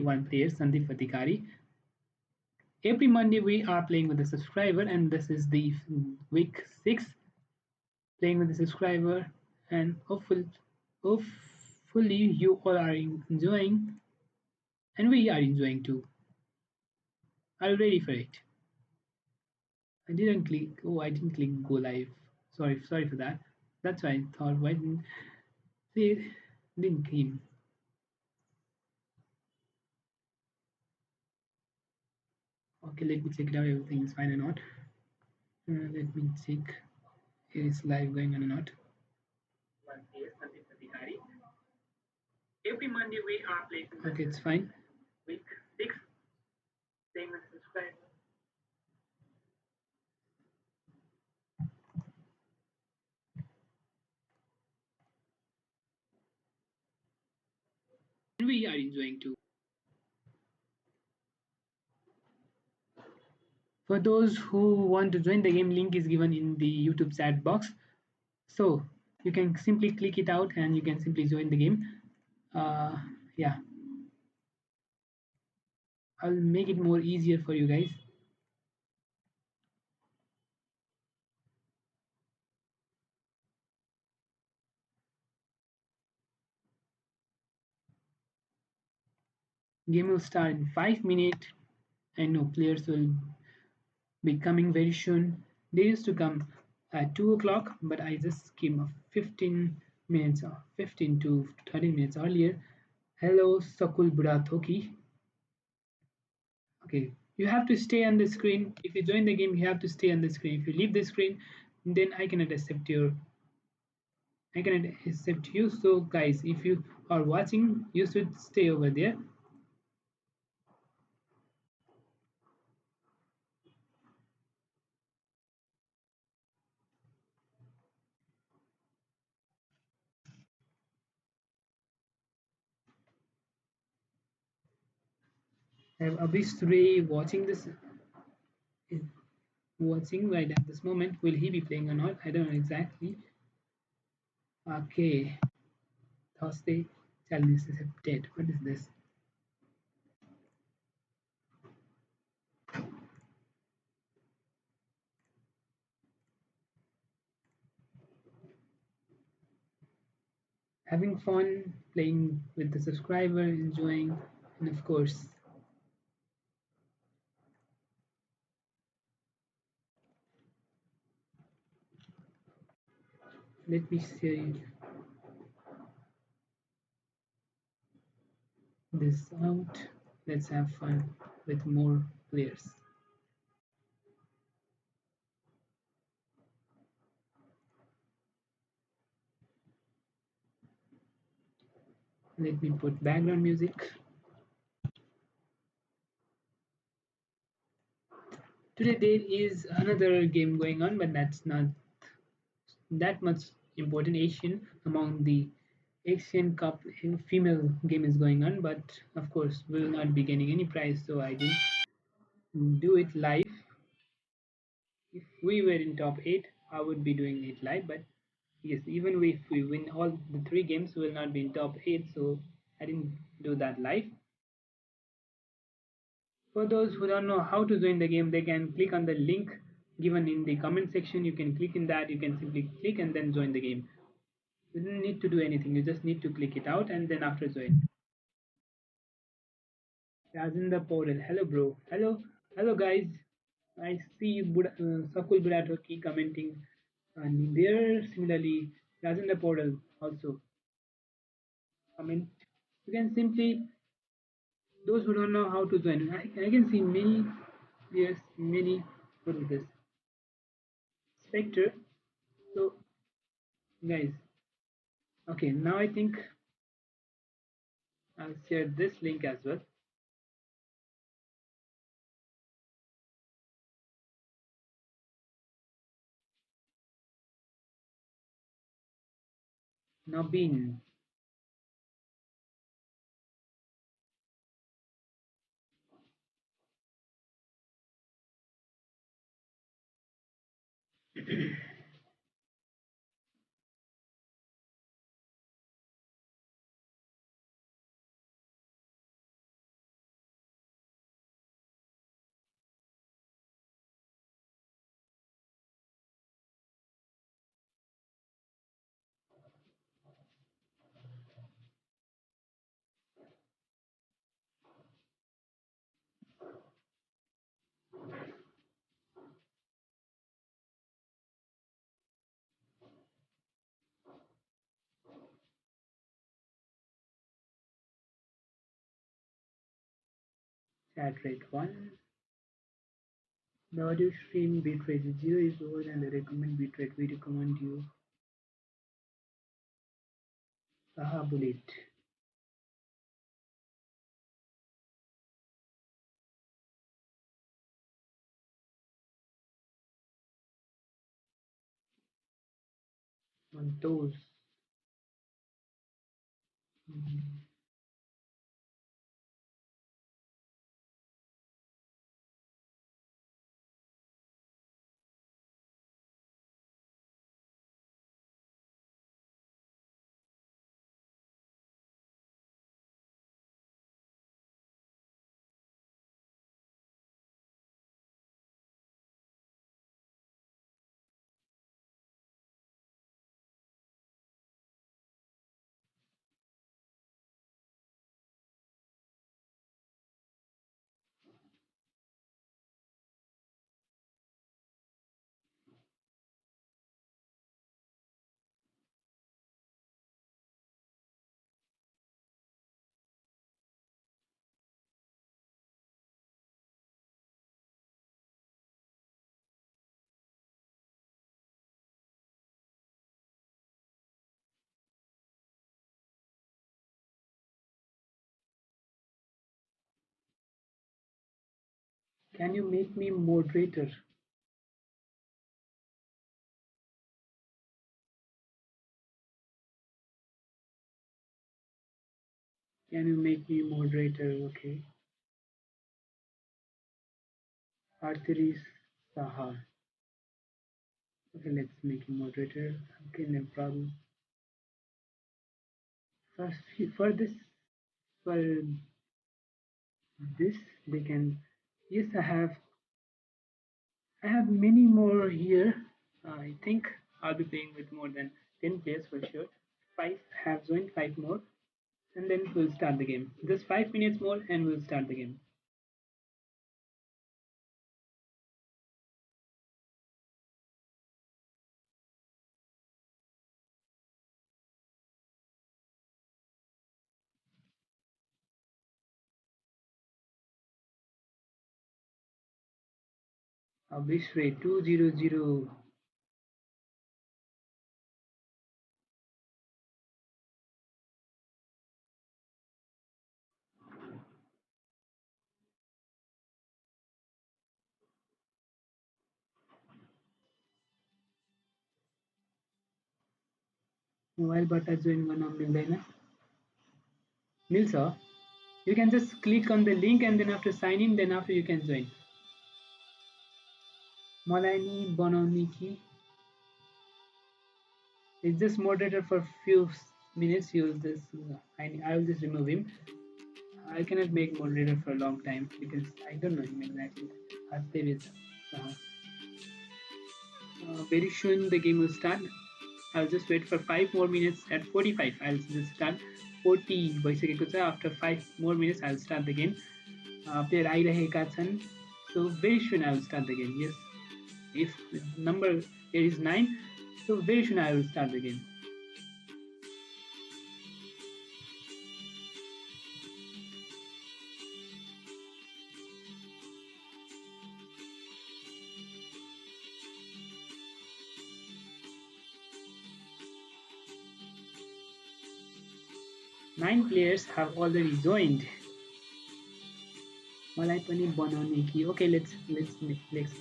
one player, Sandeep Vatikari. Every Monday we are playing with a subscriber, and this is the week 6 playing with the subscriber, and hopefully you all are enjoying, and we are enjoying too. Are you ready for it? I didn't click. Oh, I didn't click go live. Sorry for that. That's why I thought why didn't see it didn't came. Okay, let me check it out. Everything is fine or not. Let me check. Here is live going on or not. Every Monday we are playing. Okay, it's fine. Week 6 playing with subscriber. And we are enjoying too. For those who want to join the game, link is given in the YouTube chat box. So you can simply click it out and you can simply join the game. Yeah, I'll make it more easier for you guys. Game will start in 5 minutes. I know players will be coming very soon. They used to come at 2 o'clock, but I just came 15 minutes or 15 to 30 minutes earlier. Hello, Sakul Burathoki. Okay, you have to stay on the screen. If you join the game, you have to stay on the screen. If you leave the screen, then I cannot accept you. So guys, if you are watching, you should stay over there. I have Abhishray watching right at this moment. Will he be playing or not? I don't know exactly. Okay, Thursday challenge accepted. What is this? Having fun, playing with the subscriber, enjoying, and of course, let me see this out. Let's have fun with more players. Let me put background music. Today there is another game going on, but that's not that much important. Asian among the Asian Cup female game is going on, but of course we will not be getting any prize, so I didn't do it live. If we were in top 8, I would be doing it live, but yes, even if we win all the 3 games, we will not be in top 8, so I didn't do that live. For those who don't know how to join the game, they can click on the link given in the comment section. You can click in that, you can simply click and then join the game. You don't need to do anything, you just need to click it out and then after join. As in the portal, hello bro, hello guys. I see Sakul Buratoki commenting, and there similarly as in the portal also comment. You can simply those who don't know how to join. I can see many yes many what is this Spectre. So guys, okay now I think I'll share this link as well. Nabin. Chat rate 1. The audio stream bitrate is 0 is lower than the recommended bitrate. We recommend you Saha Bullet on those. Mm. Can you make me moderator? Can you make me moderator? Okay. Arteries Saha. Okay, let's make him moderator. Okay, no problem. First, for this, they can. Yes, I have many more here. I think I'll be playing with more than 10 players for sure. Five have joined, five more, and then we'll start the game. Just 5 minutes more, and we'll start the game. Abhishray 200. मोबाइलबाट join गर्न मिल्दैन मिल्छ you can just click on the link and then after sign in then after you can join मलाई नि बनाउने कि it's just moderator for few minutes use this I will just remove him I cannot make moderator for a long time because I don't know him exactly Hardev is very soon the game will start I'll just wait for 5 more minutes at 45 I'll just start 40 भइसकेको छ after 5 more minutes I'll start the game player आइरहेका छन् so very soon I will start the game yes if the number here is 9 so very soon I will start the game 9 players have already joined मलाई पनि बनाउने कि okay let's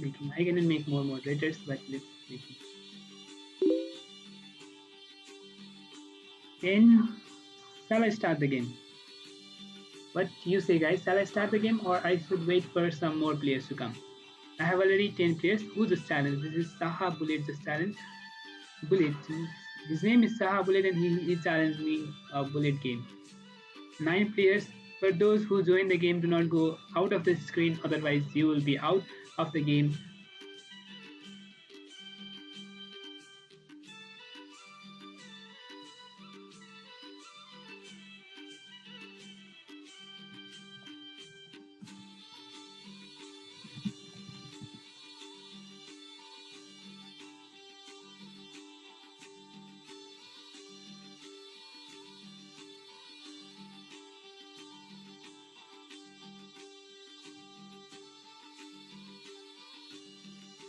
make him I cannot make more moderators but let's make him then shall I start the game what you say guys shall I start the game or I should wait for some more players to come I have already 10 players who just challenged this is Saha Bullet just challenged Bullet his name is Saha Bullet and he challenged me a bullet game 9 players for those who join the game do not go out of the screen otherwise you will be out of the game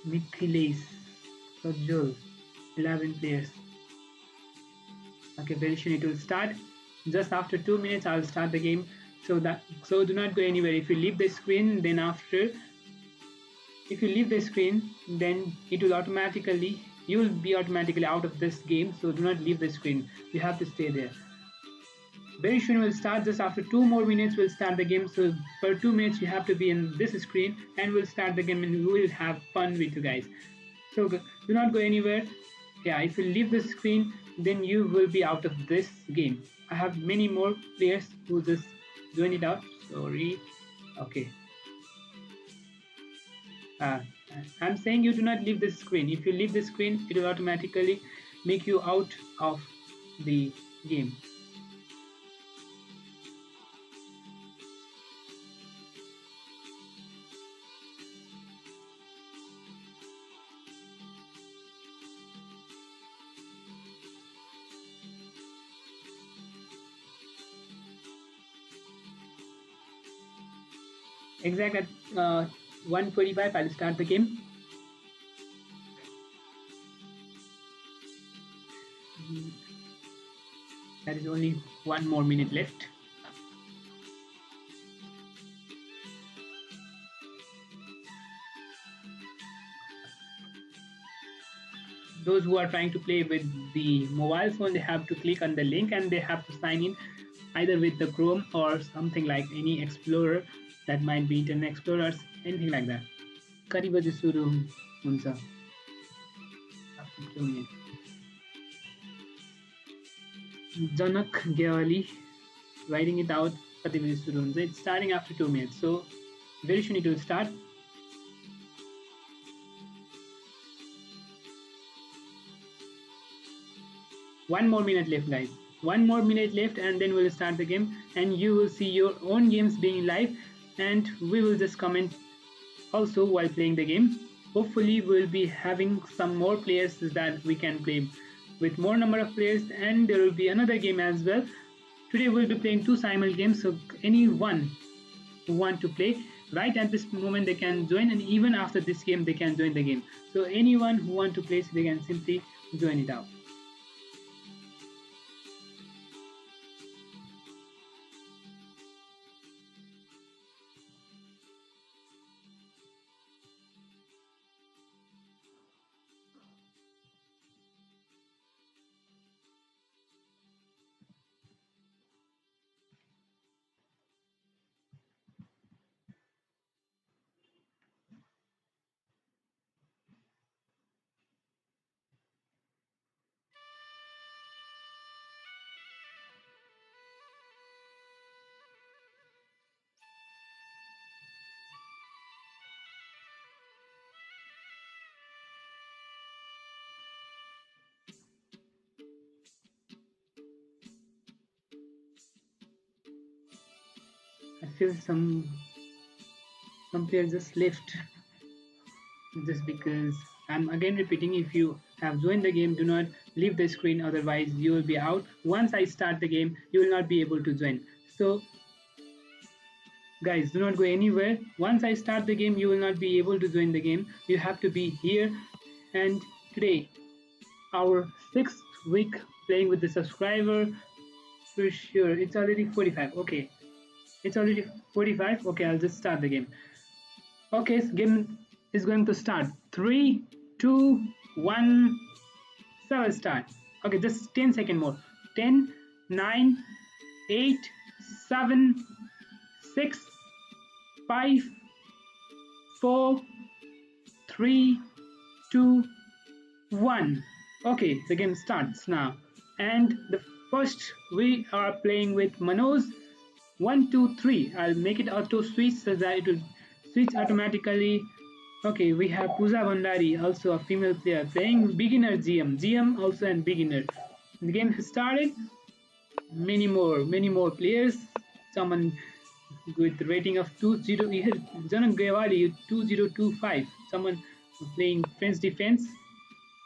Mithiles, Sojol, 11 players. Okay, very soon it will start. Just after 2 minutes, I'll start the game. So do not go anywhere. If you leave the screen, then after, if you leave the screen, then it will automatically, you will be automatically out of this game. So do not leave the screen. You have to stay there. Very soon we'll start. Just after 2 more minutes, we'll start the game. So for 2 minutes, you have to be in this screen, and we'll start the game, and we will have fun with you guys. So do not go anywhere. Yeah, if you leave the screen, then you will be out of this game. I have many more players who just join it out. Sorry. Okay. Uh, I'm saying you do not leave the screen. If you leave the screen, it will automatically make you out of the game. Exact at 1:25, I'll start the game. There is only 1 more minute left. Those who are trying to play with the mobile phone, they have to click on the link and they have to sign in either with the Chrome or something like any Explorer, that might be Internet Explorers, anything like that. कति बजे सुरु हुन्छ? After 2 minutes. Janak Gyawali writing it out. कति बजे सुरु हुन्छ? It's starting after 2 minutes. So very soon it will start. One more minute left, guys. 1 more minute left, and then we'll start the game, and you will see your own games being live, and we will just comment also while playing the game. Hopefully, we'll be having some more players that we can play with more number of players, and there will be another game as well. Today, we'll be playing 2 Simul games, so anyone who want to play right at this moment, they can join, and even after this game, they can join the game. So anyone who want to play, so they can simply join it out. I feel some players just left just because I'm again repeating, if you have joined the game, do not leave the screen, otherwise you will be out. Once I start the game, you will not be able to join. So guys, do not go anywhere. Once I start the game, you will not be able to join the game. You have to be here. And today, our 6th week playing with the subscriber. For sure, it's already 45. Okay, it's already 45. Okay, I'll just start the game. Okay, so game is going to start. 3, 2, 1. So I'll start. Okay, just 10 seconds more. 10, 9, 8, 7, 6, 5, 4, 3, 2, 1. Okay, the game starts now. And the first we are playing with Manoj. 1, 2, 3. I'll make it auto switch so that it will switch automatically. Okay, we have Pooja Bhandari, also a female player, playing beginner GM. GM also and beginner. The game has started. Many more players. Someone with rating of 20. Janak Gyawali 2025. Someone playing French defense.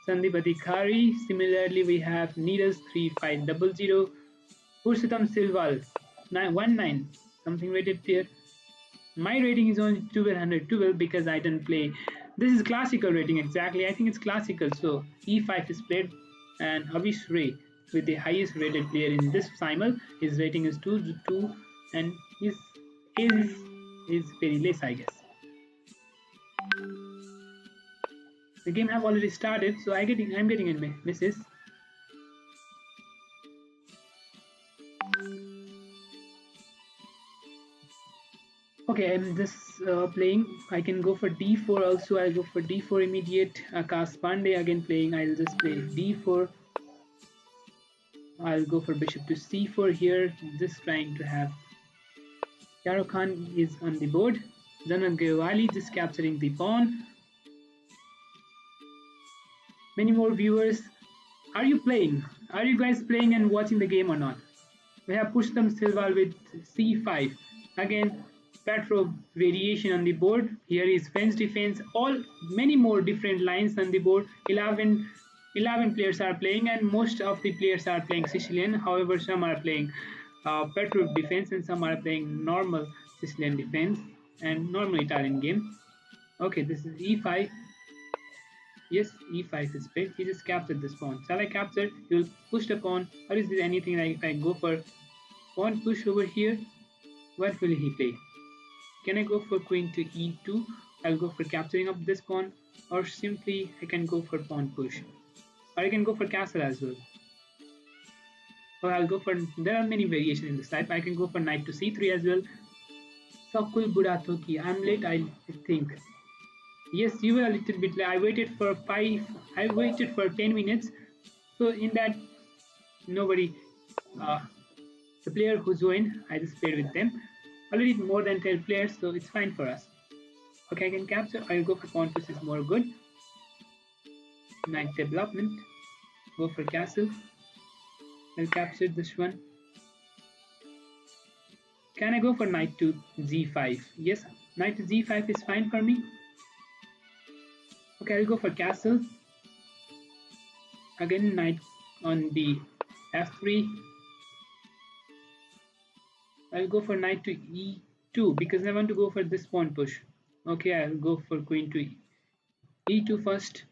Sandeep Adhikari. Similarly, we have Neeraj 3500. Purushottam Silval 919. Something rated player. My rating is only 1212 because I didn't play This is classical rating exactly. I think it's classical. So e5 is played, and Avish Ray with the highest rated player in this Simul. His rating is 2, and his is very less, I guess. The game have already started, so I'm getting in misses. Okay, I'm just playing. I can go for d4 also. I'll go for d4 immediate. Akash Pandey again playing. I'll just play d4. I'll go for bishop to c4 here. Just trying to have. Yaro Khan is on the board. Zanat Gaiwali just capturing the pawn. Many more viewers. Are you playing? Are you guys playing and watching the game or not? We have pushed them Silva with c5. Again, Petrov variation on the board. Here is French defense. All many more different lines on the board. 11 players are playing, and most of the players are playing Sicilian. However, some are playing Petrov defense, and some are playing normal Sicilian defense and normal Italian game. Okay, this is e5. Yes, e5 is played. He just captured this pawn. Shall I capture? He will push the pawn. Or is there anything like if I go for pawn push over here? What will he play? Can I go for queen to e2? I'll go for capturing of this pawn, or simply I can go for pawn push, or I can go for castle as well. Or I'll go for, there are many variations in this type. I can go for knight to c3 as well. Sakul Buratoki. I'm late, I think. Yes, you were a little bit late. I waited for 10 minutes. So in that, nobody, the player who joined, I just played with them. Already more than 10 players, so it's fine for us. Okay, I can capture. I'll go for pawn push is more good. Knight development. Go for castle. I'll capture this one. Can I go for knight to g5? Yes, knight to g5 is fine for me. Okay, I'll go for castle. Again, knight on the f3. I'll go for knight to e2 because I want to go for this pawn push. Okay, I'll go for queen to e2 first.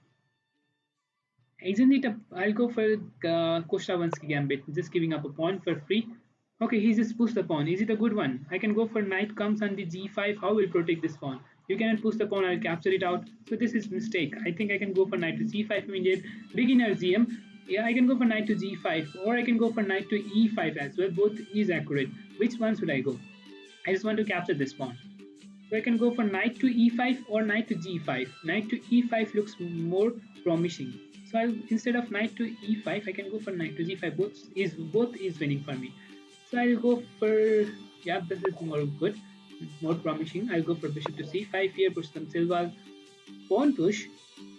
Isn't it I'll go for Kostawansky gambit, just giving up a pawn for free. Okay, he just pushed the pawn. Is it a good one? I can go for knight comes on the g5. How will protect this pawn? You cannot push the pawn. I'll capture it out. So this is mistake. I think I can go for knight to c5 immediate. Beginner GM. Yeah, I can go for knight to g5, or I can go for knight to e5 as well. Both is accurate. Which one should I go? I just want to capture this pawn. So I can go for knight to e5 or knight to g5. Knight to e5 looks more promising. So instead of knight to e5, I can go for knight to g5. Both is winning for me. So I'll go for, yeah, this is more good, more promising. I'll go for bishop to c5 here, push some Silva pawn push.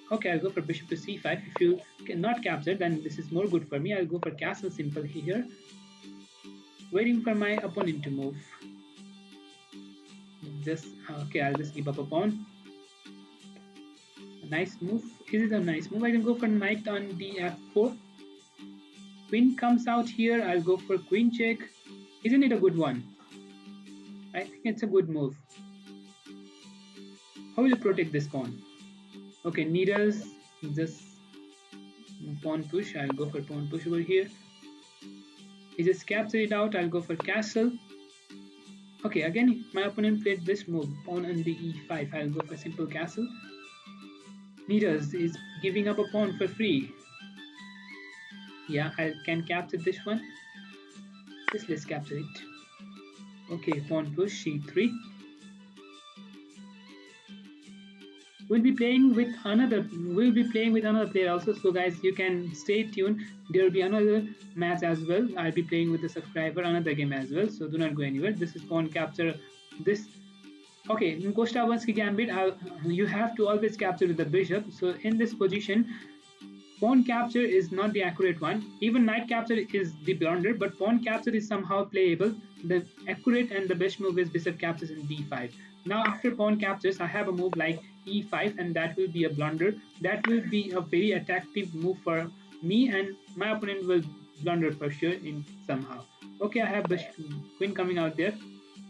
Okay, I'll go for bishop to c5. If you cannot capture, then this is more good for me. I'll go for castle simple here, waiting for my opponent to move. Okay, I'll just give up a pawn. A nice move. Is it a nice move? I can go for knight on the f4. Queen comes out here. I'll go for queen check. Isn't it a good one? I think it's a good move. How will you protect this pawn? Okay, needles, just pawn push. I'll go for pawn push over here. He just capture it out. I'll go for castle. Okay, again, my opponent played this move, pawn on the e5. I'll go for simple castle. Needles is giving up a pawn for free. Yeah, I can capture this one. Just let's capture it. Okay, pawn push, c3. We'll be playing with another player also, so guys, you can stay tuned. There will be another match as well. I'll be playing with a subscriber another game as well, so do not go anywhere. This is pawn capture. This, okay, in Kostawansky gambit, you have to always capture with the bishop. So in this position, pawn capture is not the accurate one. Even knight capture is the blunder, but pawn capture is somehow playable. The accurate and the best move is bishop captures in d5. Now after pawn captures, I have a move like e5, and that will be a blunder. That will be a very attractive move for me, and my opponent will blunder for sure in somehow. Okay, I have the queen coming out there.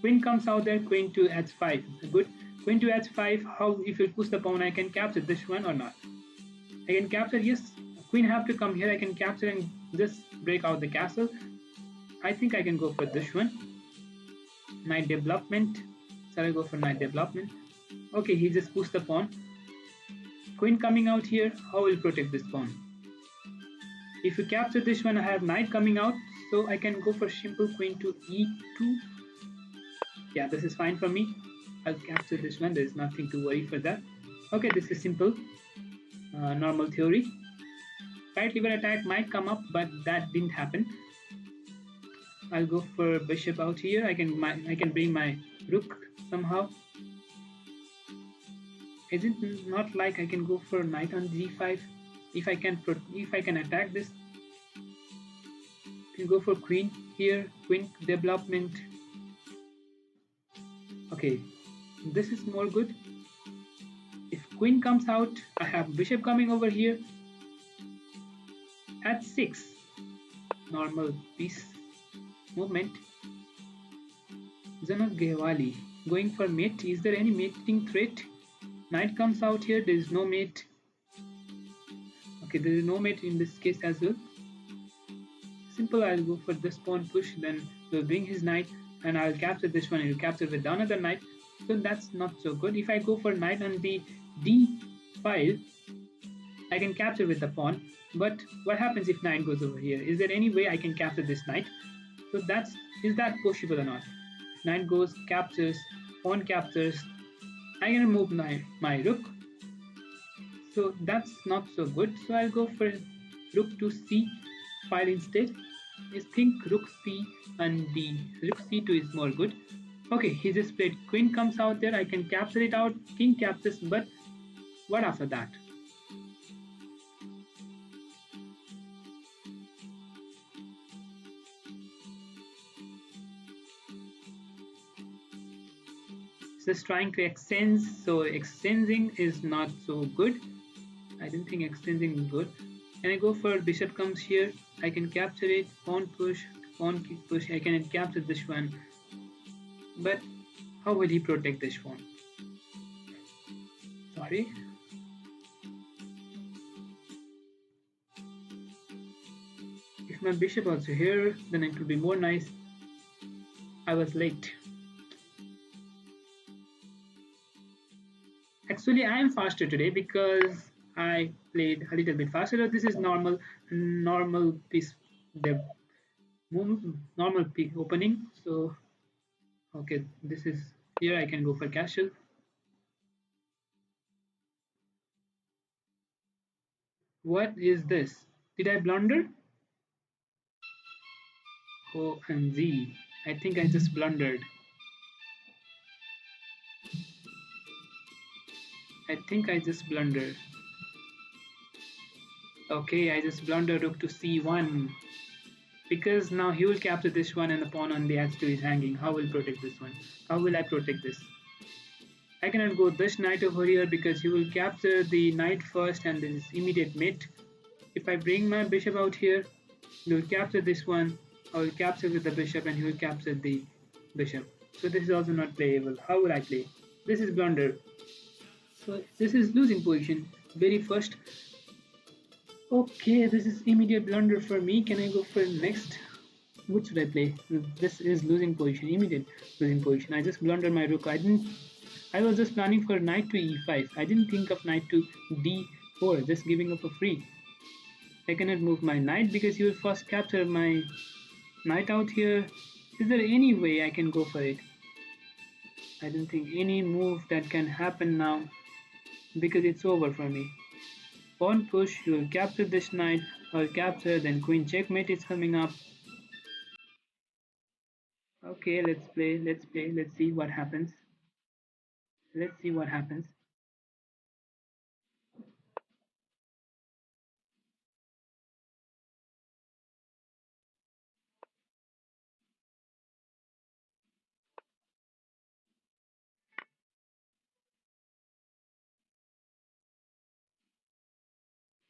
Queen comes out there, queen to h5. Good. Queen to h5. How if you push the pawn, I can capture this one or not? I can capture. Yes, queen have to come here. I can capture and just break out the castle. I think I can go for this one. Knight development. Shall I go for knight development? Okay, he just pushed the pawn. Queen coming out here. How will protect this pawn? If you capture this one, I have knight coming out, so I can go for simple queen to e2. Yeah, this is fine for me. I'll capture this one. There's nothing to worry for that. Okay, this is simple, normal theory. Right liver attack might come up, but that didn't happen. I'll go for bishop out here. I can bring my rook somehow. Isn't not like I can go for knight on g5. If I can attack this, I can go for queen here. Queen development. Okay, this is more good. If queen comes out, I have bishop coming over here at 6. Normal piece movement. Zanat Gehwali going for mate. Is there any mating threat? Knight comes out here. There is no mate. Okay, there is no mate in this case as well. Simple. I'll go for this pawn push. Then we'll bring his knight, and I'll capture this one. He'll capture with another knight. So that's not so good. If I go for knight on the d file, I can capture with the pawn. But what happens if knight goes over here? Is there any way I can capture this knight? So is that possible or not? Knight goes, captures, pawn captures. I can remove my rook. So that's not so good. So I'll go for rook to c file instead. I think rook c and the rook c2 is more good. Okay, he just played queen comes out there. I can capture it out. King captures, but what after that? Just trying to exchange, so exchanging is not so good. I didn't think exchanging is good. Can I go for bishop comes here? I can capture it. Pawn push, pawn push. I can capture this one. But how will he protect this one? Sorry. If my bishop also here, then it would be more nice. I was late. Actually, I am faster today because I played a little bit faster. This is normal piece, the normal piece opening. So, okay, this is here. I can go for castle. What is this? Did I blunder? OMG! I think I just blundered. I think I just blundered. Okay, I just blundered rook to c1. Because now he will capture this one and the pawn on the h2 is hanging. How will protect this one? How will I protect this? I cannot go this knight over here because he will capture the knight first and this is immediate mate. If I bring my bishop out here, he will capture this one. I will capture with the bishop and he will capture the bishop. So this is also not playable. How will I play? This is blunder. So this is losing position. Very first. Okay, this is immediate blunder for me. Can I go for next? What should I play? This is losing position. Immediate losing position. I just blundered my rook. I was just planning for knight to e5. I didn't think of knight to d4. Just giving up a free. I cannot move my knight because he will first capture my knight out here. Is there any way I can go for it? I don't think any move that can happen now because it's over for me. Pawn push, you will capture this knight, or capture, then queen checkmate is coming up. Okay, let's play, let's see what happens. Let's see what happens.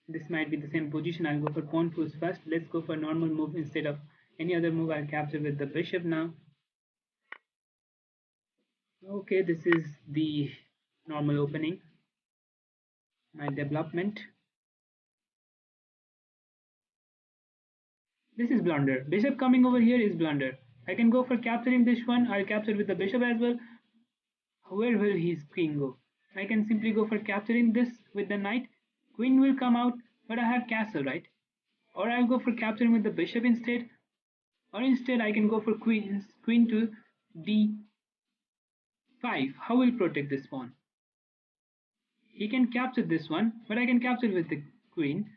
This might be the same position. I'll go for pawn push first. Let's go for normal move instead of any other move. I'll capture with the bishop now. Okay, this is the Normal opening. My development. This is blunder. Bishop coming over here is blunder. I can go for capturing this one. I'll capture with the bishop as well. Where will his queen go? I can simply go for capturing this with the knight. Queen will come out, but I have castle, right? Or I'll go for capturing with the bishop instead. Or instead I can go for queen to d5. How will protect this pawn? He can capture this one, but I can capture with the queen,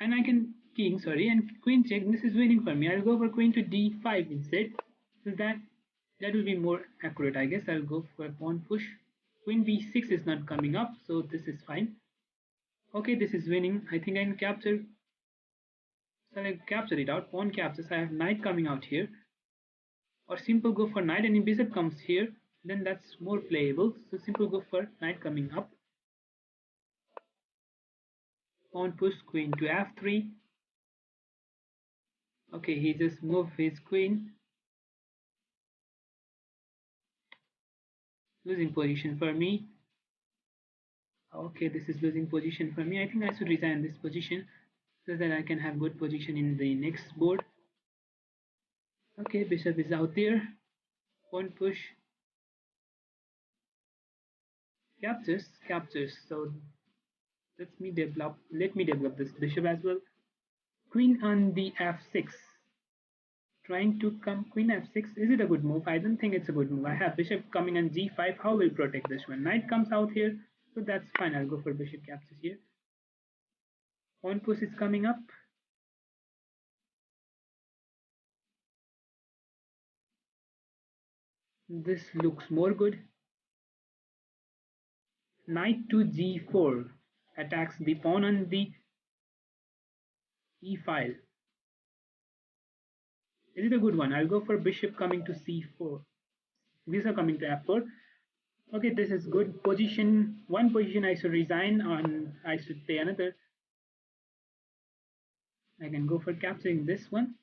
and I can king, sorry, and queen check. This is winning for me. I'll go for queen to d5 instead. So that will be more accurate, I guess. I'll go for pawn push. Queen b6 is not coming up, so this is fine. Okay, this is winning. I think I can capture. So I capture it out. Pawn captures. I have knight coming out here. Or simple go for knight, and if bishop comes here, then that's more playable. So simple go for knight coming up. Pawn push queen to f3. Okay, he just moved his queen. Losing position for me. Okay, this is losing position for me. I think I should resign this position so that I can have good position in the next board. Okay, bishop is out there. Pawn push. Captures. So let me develop this bishop as well. Queen on the f6. Trying to come queen f6. Is it a good move? I don't think it's a good move. I have bishop coming on g5. How will protect this one? Knight comes out here, so that's fine. I'll go for bishop captures here. Pawn push is coming up. This looks more good. Knight to g4 attacks the pawn on the e file. Is it a good one? I'll go for bishop coming to c4. Bishop coming to f4. Okay, this is good position. One position I should resign on. I should play another. I can go for capturing this one.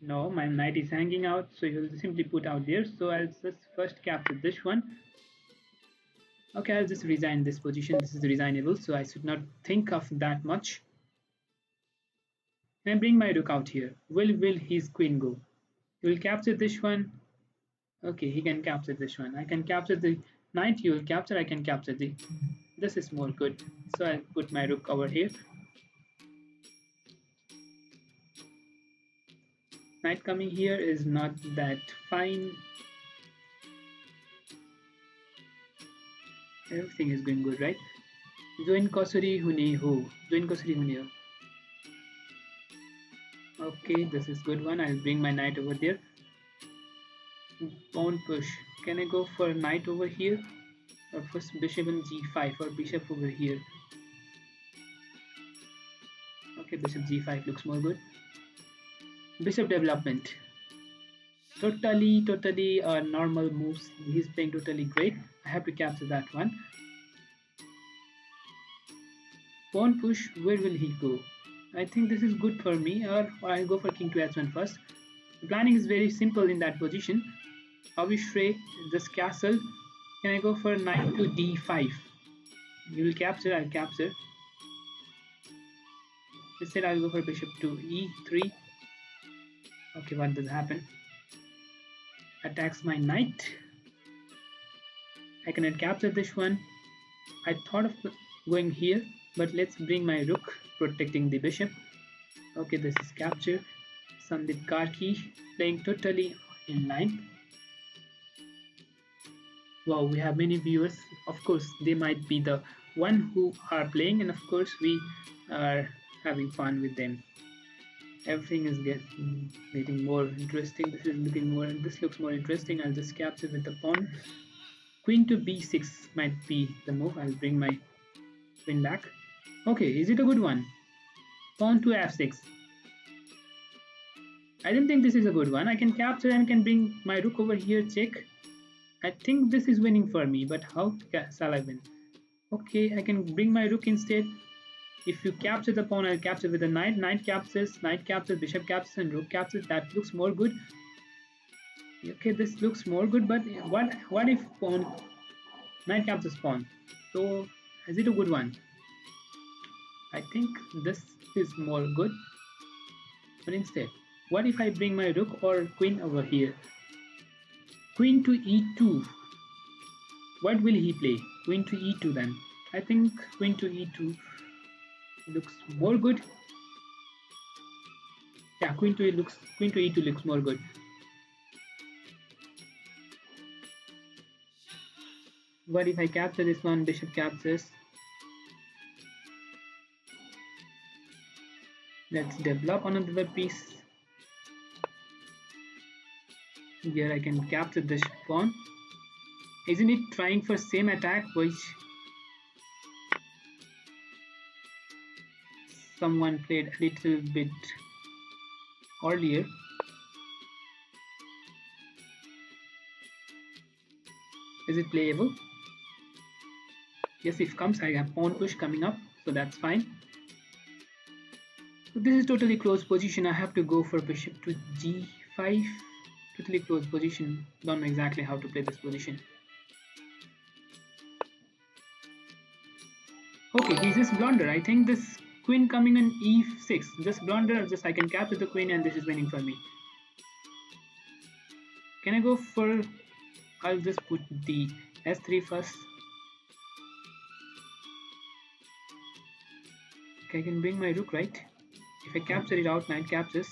No, my knight is hanging out, so he will simply put out there. So I'll just first capture this one. Okay, I'll just resign this position. This is resignable, so I should not think of that much. Then bring my rook out here. Will his queen go? He will capture this one. Okay, he can capture this one. I can capture the knight. He will capture. I can capture the. This is more good. So I'll put my rook over here. Knight coming here is not that fine. Everything is going good, right? Join Kosuri Hune Ho. Join Kosuri Hune Ho. Okay, this is good one. I'll bring my knight over there. Pawn push. Can I go for knight over here? Or first bishop in g5 or bishop over here? Okay, bishop g5 looks more good. Bishop development. Totally normal moves. He's playing totally great. I have to capture that one. Pawn push. Where will he go? I think this is good for me, or I'll go for king to h1 first. The planning is very simple in that position. Avishray, this castle. Can I go for knight to d5? You will capture. I'll capture. Instead, I'll go for bishop to e3. Okay, what does happen? Attacks my knight. I cannot capture this one. I thought of going here, but let's bring my rook, protecting the bishop. Okay, this is capture. Sandeep Karki playing totally in line. Wow, we have many viewers. Of course, they might be the one who are playing, and of course, we are having fun with them. Everything is getting more interesting. This is looking more, and this looks more interesting. I'll just capture with the pawn. Queen to b6 might be the move. I'll bring my queen back. Okay, is it a good one? Pawn to f6. I don't think this is a good one. I can capture and can bring my rook over here, check. I think this is winning for me, but how shall I win? Okay, I can bring my rook instead. If you capture the pawn, I'll capture with the knight. Knight captures, bishop captures, and rook captures. That looks more good. Okay, this looks more good, but what if pawn knight captures pawn? So is it a good one? I think this is more good. But instead, what if I bring my rook or queen over here? Queen to e2. What will he play? Queen to e2 then. I think queen to e2 looks more good. Yeah, queen to e2 looks more good. What if I capture this one? Bishop captures. Let's develop another piece. Here I can capture this pawn. Isn't it trying for same attack which someone played a little bit earlier? Is it playable? Yes, if comes, I have pawn push coming up, so that's fine. So this is totally closed position. I have to go for bishop to g5. Totally closed position. Don't know exactly how to play this position. Okay, he just blunder. I think this queen coming on e6. Just blunder, just I can capture the queen and this is winning for me. Can I go for... I'll just put the s3 first. Okay, I can bring my rook, right? If I capture it out, knight captures.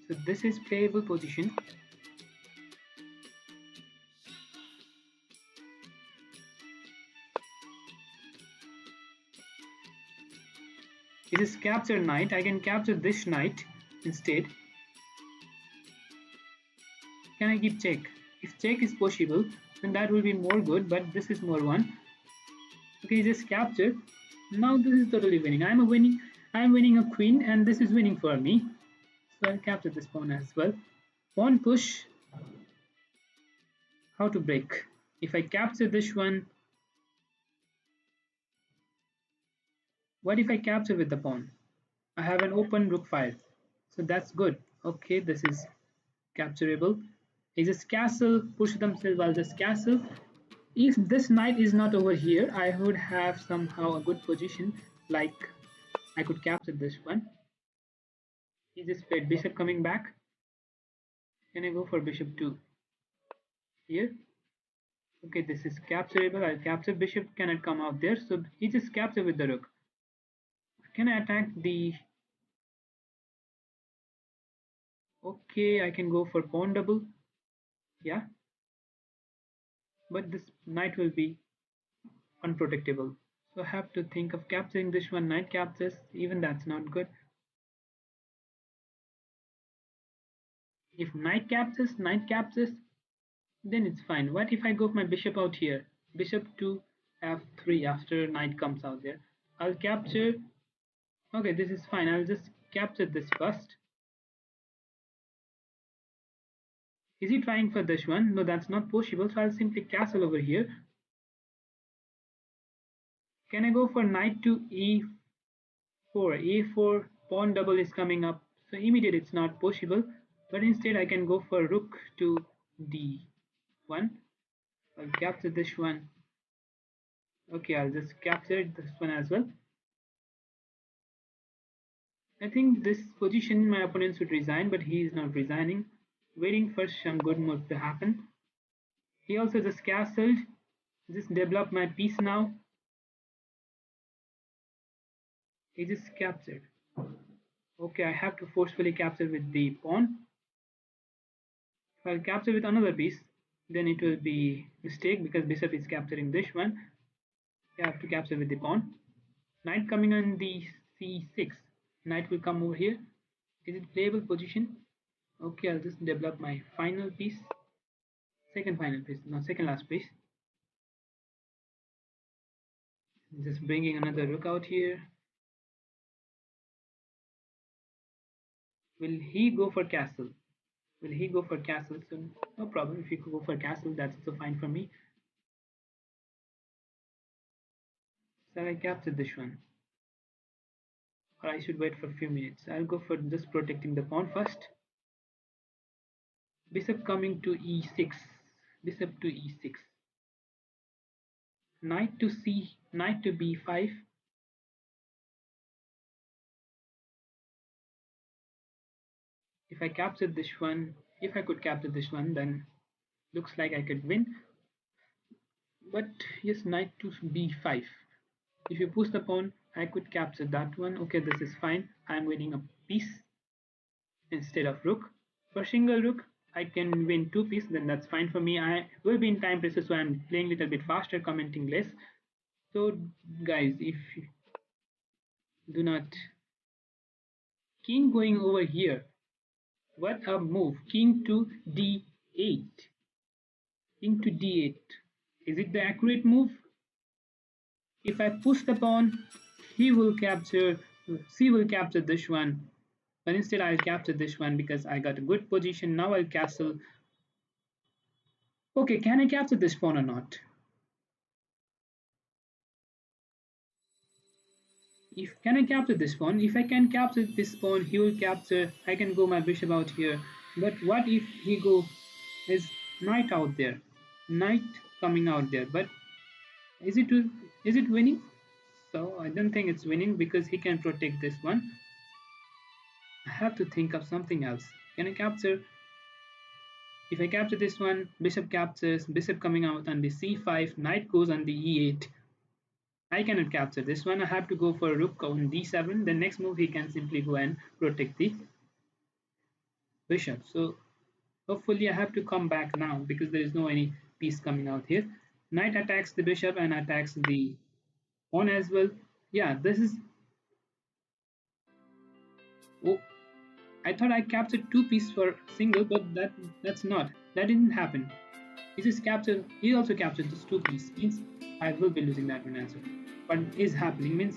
So this is playable position. It is capture knight. I can capture this knight instead. Can I keep check? If check is possible, then that will be more good, but this is more one. Okay, just capture. Now this is totally winning. I'm winning a queen and this is winning for me. So I'll capture this pawn as well. Pawn push. How to break? If I capture this one, what if I capture with the pawn? I have an open rook file. So that's good. Okay, this is capturable. Is this castle, push themselves while this castle. If this knight is not over here, I would have somehow a good position, like I could capture this one. He just played bishop coming back. Can I go for bishop 2 here? Okay, this is capturable. I'll capture bishop, cannot come out there. So he just captured with the rook. Can I attack the... Okay, I can go for pawn double. Yeah, but this knight will be unprotectable. So I have to think of capturing this one. Knight captures, even that's not good. If knight captures, then it's fine. What if I go for my bishop out here? Bishop to f3 after knight comes out there. I'll capture. Okay, this is fine. I'll just capture this first. Is he trying for this one? No, that's not possible. So I'll simply castle over here. Can I go for knight to e4? e4 pawn double is coming up. So immediate it's not possible. But instead I can go for rook to d1. I'll capture this one. Okay, I'll just capture this one as well. I think this position my opponent should resign, but he is not resigning. Waiting for some good move to happen. He also just castled. Just develop my piece now. He just captured. Okay, I have to forcefully capture with the pawn. If I'll capture with another piece, then it will be mistake because bishop is capturing this one. I have to capture with the pawn. Knight coming on the c6. Knight will come over here. Is it playable position? Okay, I'll just develop my final piece. Second final piece, no, second last piece. Just bringing another rook out here. Will he go for castle? Will he go for castle? So no problem. If he could go for castle, that's also fine for me. So I capture this one. Or I should wait for a few minutes. I'll go for just protecting the pawn first. Bishop coming to e6. Bishop to e6. Knight to b5. If I capture this one, if I could capture this one, then looks like I could win. But yes, knight to b5. If you push the pawn, I could capture that one. Okay, this is fine. I'm winning a piece instead of rook. For single rook, I can win two pieces, then that's fine for me. I will be in time pressure, so I'm playing a little bit faster, commenting less. So, guys, if you do not king going over here, what a move! King to d8. King to d8. Is it the accurate move? If I push the pawn, he will capture, she will capture this one. But instead, I'll capture this one because I got a good position. Now I'll castle. Okay, can I capture this pawn or not? If can I capture this pawn? If I can capture this pawn, he will capture. I can go my bishop out here. But what if he go his knight out there? Knight coming out there. But is it is it winning? So I don't think it's winning because he can protect this one. I have to think of something else. Can I capture? If I capture this one, bishop captures, bishop coming out on the c5, knight goes on the e8. I cannot capture this one. I have to go for rook on d7. The next move he can simply go and protect the bishop. So hopefully I have to come back now because there is no any piece coming out here. Knight attacks the bishop and attacks the pawn as well. Yeah, this is. Oh, I thought I captured two pieces for single, but that's not. That didn't happen. He just captured. He also captured just two pieces. Means I will be losing that one as well. But is happening means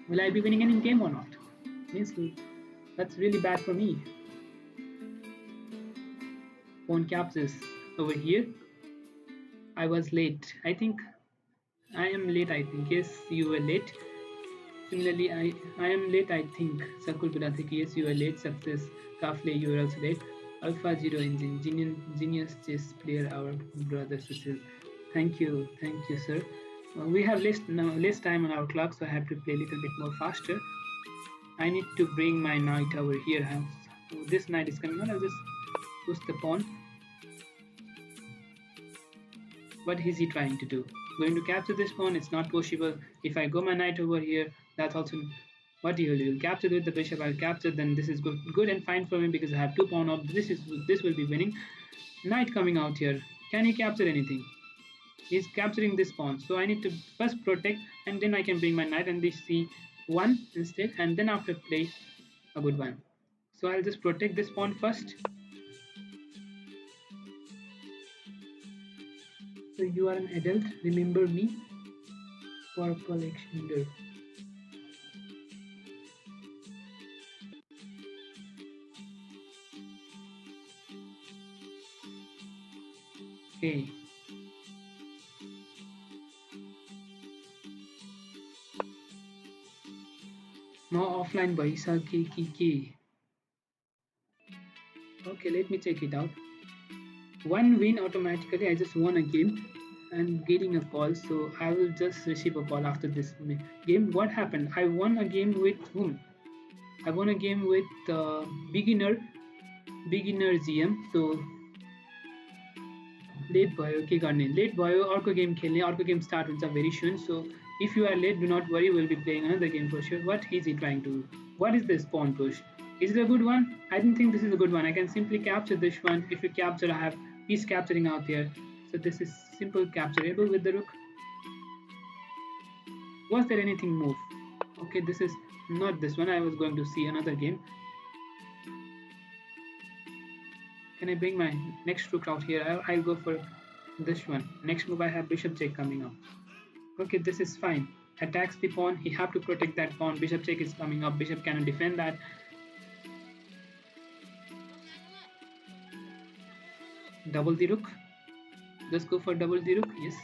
will I be winning any game or not? Means that's really bad for me. Pawn captures over here. I was late. I think I am late. I think yes, you were late. Similarly, I am late. I think Sakul Bidathik, yes, you were late. Success Kafle, you were also late. Alpha Zero Engine, genius chess player, our brother Susil. Thank you, sir. We have less time on our clock, so I have to play a little bit more faster. I need to bring my knight over here. So this knight is coming on. I'll just push the pawn. What is he trying to do? Going to capture this pawn? It's not possible. If I go my knight over here, that's also what he will do. He'll capture with the bishop. I'll capture. Then this is good and fine for me because I have two pawn up. This will be winning. Knight coming out here. Can he capture anything? He's capturing this pawn. So I need to first protect, and then I can bring my knight and this c1 instead, and then after play a good one. So I'll just protect this pawn first. So you are an adult, remember me? Purple Extender. Okay. Now offline Baisa K. Okay, let me check it out. One win automatically. I just won a game and getting a call, so I will just receive a call after this game. What happened? I won a game with whom? I won a game with beginner GM. So late भयो के गर्ने late भयो अर्को game खेल्ने अर्को game start हुन्छ very soon. So if you are late, do not worry, we'll be playing another game for sure. What is he trying to do? What is this pawn push? Is it a good one? I don't think this is a good one. I can simply capture this one. If you capture, I have piece capturing out here. So this is simple capturable with the rook. Was there anything move? Okay, this is not this one. I was going to see another game. Can I bring my next rook out here? I'll go for this one. Next move I have bishop check coming up. Okay, this is fine. Attacks the pawn. He have to protect that pawn. Bishop check is coming up. Bishop cannot defend that. Double the rook. Just go for double the rook. Yes.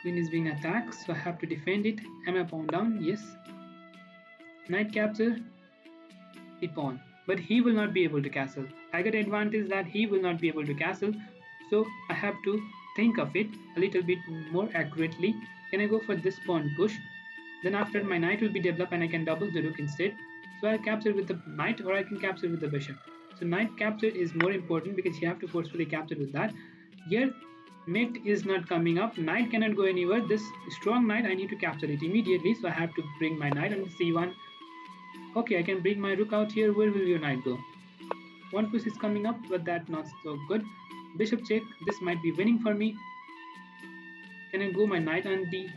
Queen is being attacked, so I have to defend it. Am I pawn down? Yes. Knight capture the pawn, but he will not be able to castle. I get advantage that he will not be able to castle, so I have to think of it a little bit more accurately. Can I go for this pawn push? Then after my knight will be developed and I can double the rook instead. So I'll capture with the knight or I can capture with the bishop. So knight capture is more important because you have to forcefully capture with that. Here mate is not coming up. Knight cannot go anywhere. This strong knight I need to capture it immediately. So I have to bring my knight on c1. Okay, I can bring my rook out here. Where will your knight go? One push is coming up, but that's not so good. Bishop check. This might be winning for me. Can I go my knight on d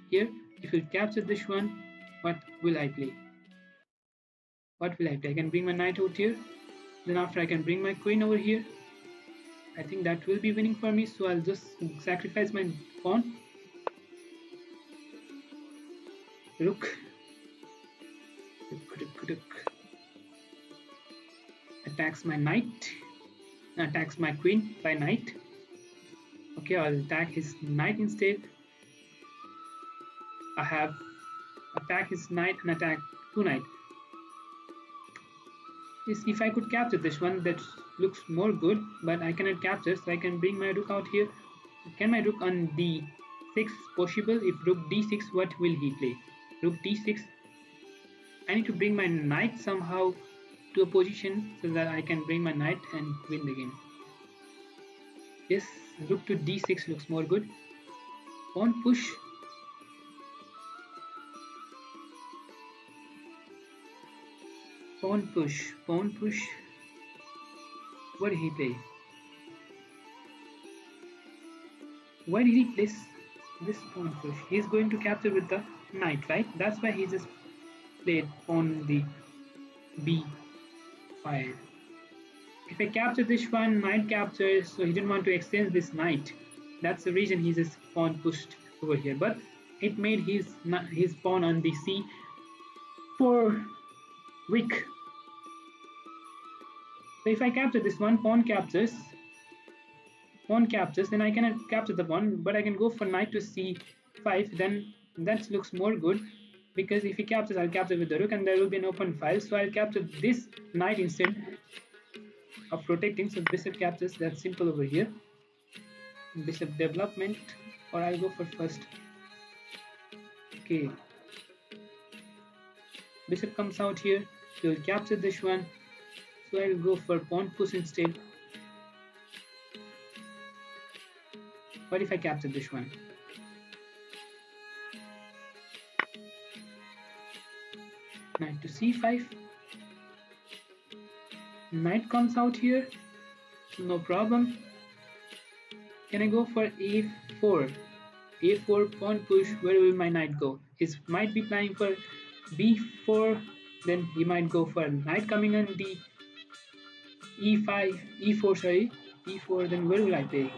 here? If you capture this one, what will I play? What will I play? I can bring my knight out here. Then after I can bring my queen over here. I think that will be winning for me. So I'll just sacrifice my pawn. Rook. Rook. Attacks my knight. Attacks my queen by knight. Okay, I'll attack his knight instead. I have attack his knight and attack two knight. If I could capture this one, that looks more good, but I cannot capture, so I can bring my rook out here. Can my rook on d6 possible? If rook d6, what will he play? Rook d6. I need to bring my knight somehow to a position so that I can bring my knight and win the game. Yes, rook to d6 looks more good. Pawn push. Pawn push. Pawn push. What did he play? Why did he place this pawn push? He's going to capture with the knight, right? That's why he just played on the b5. If I capture this one, knight captures, so he didn't want to extend this knight. That's the reason he just pawn pushed over here. But it made his pawn on the c4 weak. So if I capture this one, pawn captures, then I cannot capture the pawn, but I can go for knight to c5. Then that looks more good, because if he captures, I'll capture with the rook and there will be an open file. So I'll capture this knight instead of protecting. So bishop captures. That's simple over here. Bishop development, or I'll go for first. Okay, bishop comes out here. He will capture this one, so I'll go for pawn push instead. What if I capture this one? Knight to c5. Knight comes out here, no problem. Can I go for a4? a4 pawn push. Where will my knight go? He might be planning for b4. Then he might go for knight coming on d e5, e4. Sorry, e4. Then where will I play?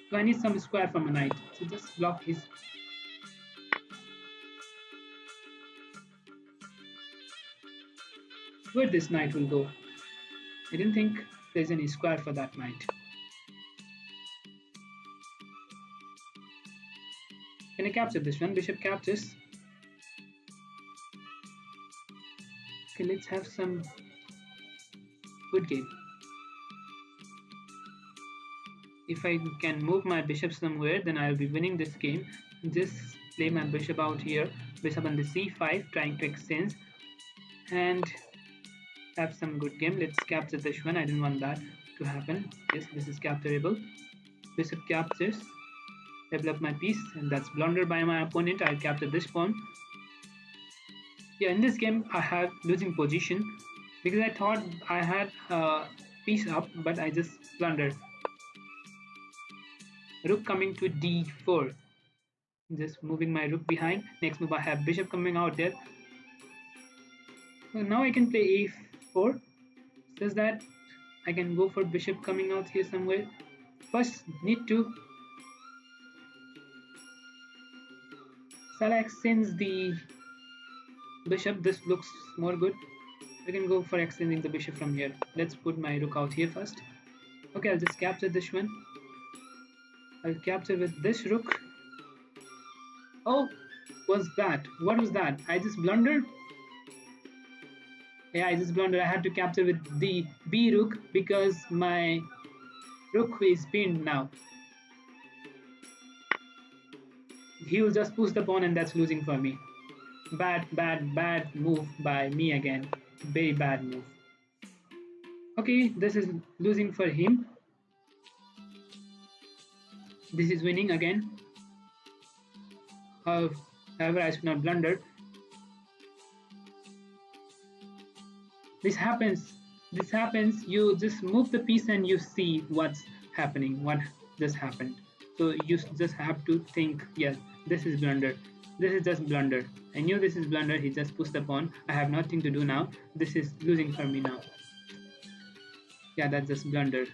So I need some square from a knight. So just block his. Where this knight will go? I didn't think there's any square for that knight. Can I capture this one? Bishop captures. Okay, let's have some good game. If I can move my bishop somewhere, then I'll be winning this game. Just play my bishop out here. Bishop on the c5, trying to extend and have some good game. Let's capture this one. I didn't want that to happen. Yes, this is capturable. Bishop captures. Develop my piece, and that's blunder by my opponent. I'll capture this pawn. Yeah, in this game I have losing position because I thought I had a piece up, but I just blundered. Rook coming to d4. Just moving my rook behind. Next move I have bishop coming out there. So now I can play a4. Says that I can go for bishop coming out here somewhere. First need to select since the bishop. This looks more good. I can go for extending the bishop from here. Let's put my rook out here first. Okay, I'll just capture this one. I'll capture with this rook. Oh, was that? What was that? I just blundered? Yeah, I just blundered. I had to capture with the B rook because my rook is pinned now. He will just push the pawn and that's losing for me. Bad, bad, bad move by me again. Very bad move. Okay, this is losing for him. This is winning again. However, I should not blunder. This happens. This happens. You just move the piece and you see what's happening. What just happened. So you just have to think. Yes, this is blunder. This is just blunder. I knew this is blunder. He just pushed the pawn. I have nothing to do now. This is losing for me now. Yeah, that's just blunder.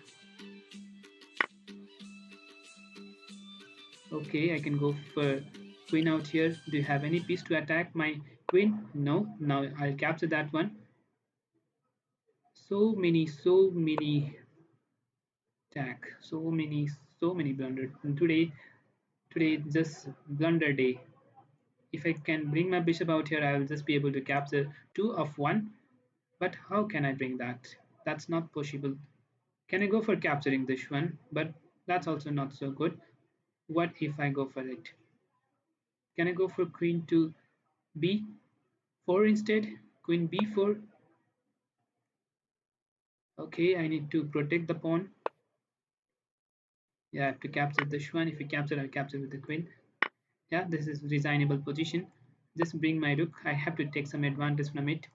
Okay, I can go for queen out here. Do you have any piece to attack my queen? No. Now I'll capture that one. So many attack. So many blunder. And today just blunder day. If I can bring my bishop out here, I will just be able to capture two of one. But how can I bring that? That's not possible. Can I go for capturing this one? But that's also not so good. What if I go for it? Can I go for queen to b4 instead? Queen b4. Okay, I need to protect the pawn. Yeah, I have to capture this one. If you capture, I'll capture with the queen. Yeah, this is reasonable position. Just bring my rook. I have to take some advantage from it.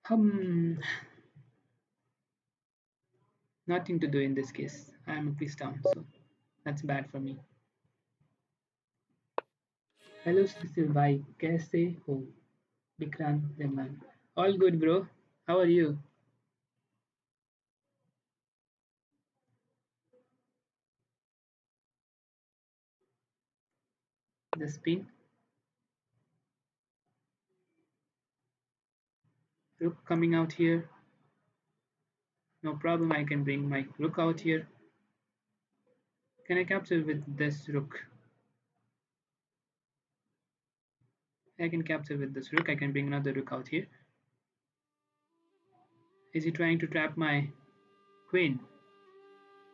Hmm, nothing to do in this case. I am a piece down, so that's bad for me. Hello Cecil, bhai. कैसे हो? Vikrant Jaman. All good, bro. How are you? The spin. Rook coming out here. No problem. I can bring my rook out here. Can I capture with this rook? I can capture with this rook. I can bring another rook out here. Is he trying to trap my queen?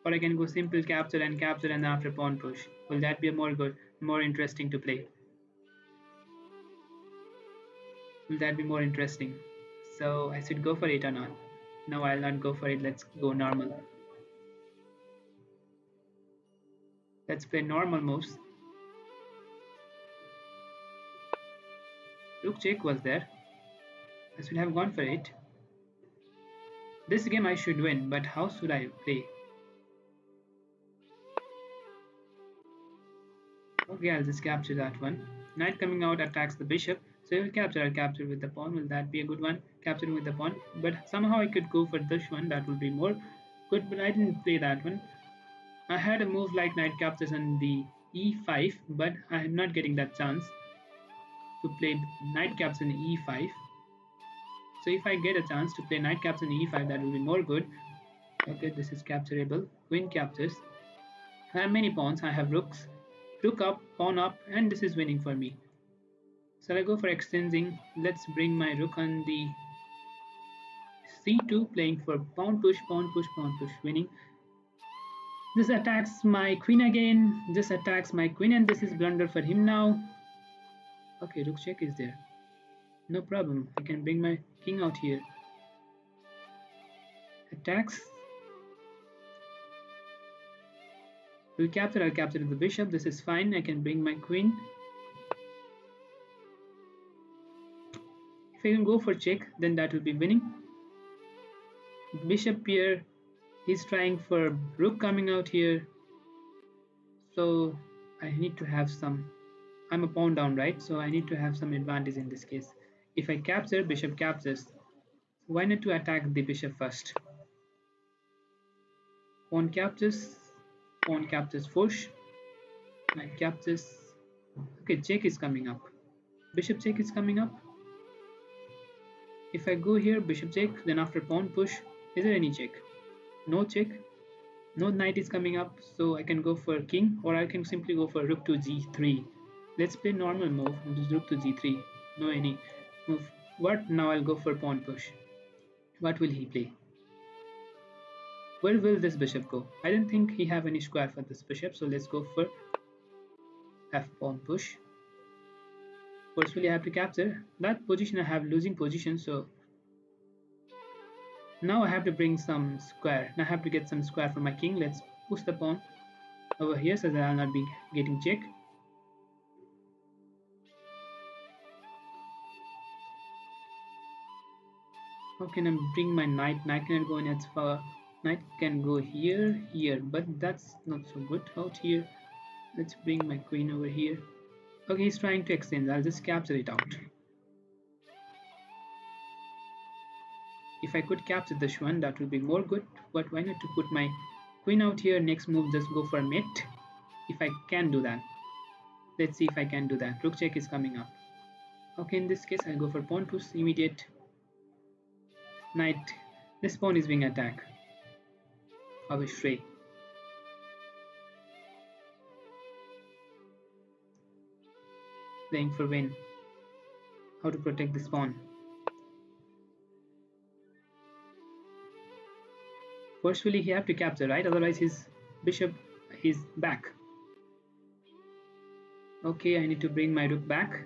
Or I can go simple capture and after pawn push. Will that be a more good, more interesting to play? Will that be more interesting? So I should go for it or not? No, I'll not go for it. Let's go normal. Let's play normal moves. Rook check was there. I should have gone for it. This game I should win, but how should I play? Okay, I'll just capture that one. Knight coming out attacks the bishop. So if I'll capture with the pawn. Will that be a good one? Capturing with the pawn. But somehow I could go for this one. That would be more good, but I didn't play that one. I had a move like knight captures on the e5, but I am not getting that chance to play knight captures on e5. So if I get a chance to play knight captures on e5, that will be more good. Okay, this is capturable. Queen captures. I have many pawns. I have rooks. Rook up, pawn up, and this is winning for me. So I go for extending. Let's bring my rook on the c2, playing for pawn push, pawn push, pawn push, winning. This attacks my queen again. This attacks my queen, and this is blunder for him now. Okay, rook check is there. No problem. I can bring my king out here. Attacks. Will capture. I'll capture the bishop. This is fine. I can bring my queen. If I can go for check, then that will be winning. Bishop here. He's trying for rook coming out here. So I need to have some. I'm a pawn down, right? So I need to have some advantage in this case. If I capture, bishop captures. Why not to attack the bishop first? Pawn captures push, knight captures. Okay, check is coming up. Bishop check is coming up. If I go here, bishop check, then after pawn push, is there any check? No check. No knight is coming up, so I can go for king, or I can simply go for rook to g3. Let's play normal move, just rook to g3. No any move. What? Now I'll go for pawn push. What will he play? Where will this bishop go? I don't think he have any square for this bishop, so let's go for f pawn push. Forcefully I have to capture. That position I have losing position, so now I have to bring some square. Now I have to get some square for my king. Let's push the pawn over here so that I'll not be getting check. How can I bring my knight? Knight cannot go in as far. Knight can go here, here, but that's not so good out here. Let's bring my queen over here. Okay, he's trying to extend. I'll just capture it out. If I could capture this one, that would be more good. But why not to put my queen out here? Next move, just go for mate. If I can do that. Let's see if I can do that. Rook check is coming up. Okay, in this case, I'll go for pawn push, immediate knight. This pawn is being attacked. How is stray? Playing for win. How to protect this pawn? Forcefully, he have to capture, right? Otherwise, his bishop is back. Okay, I need to bring my rook back.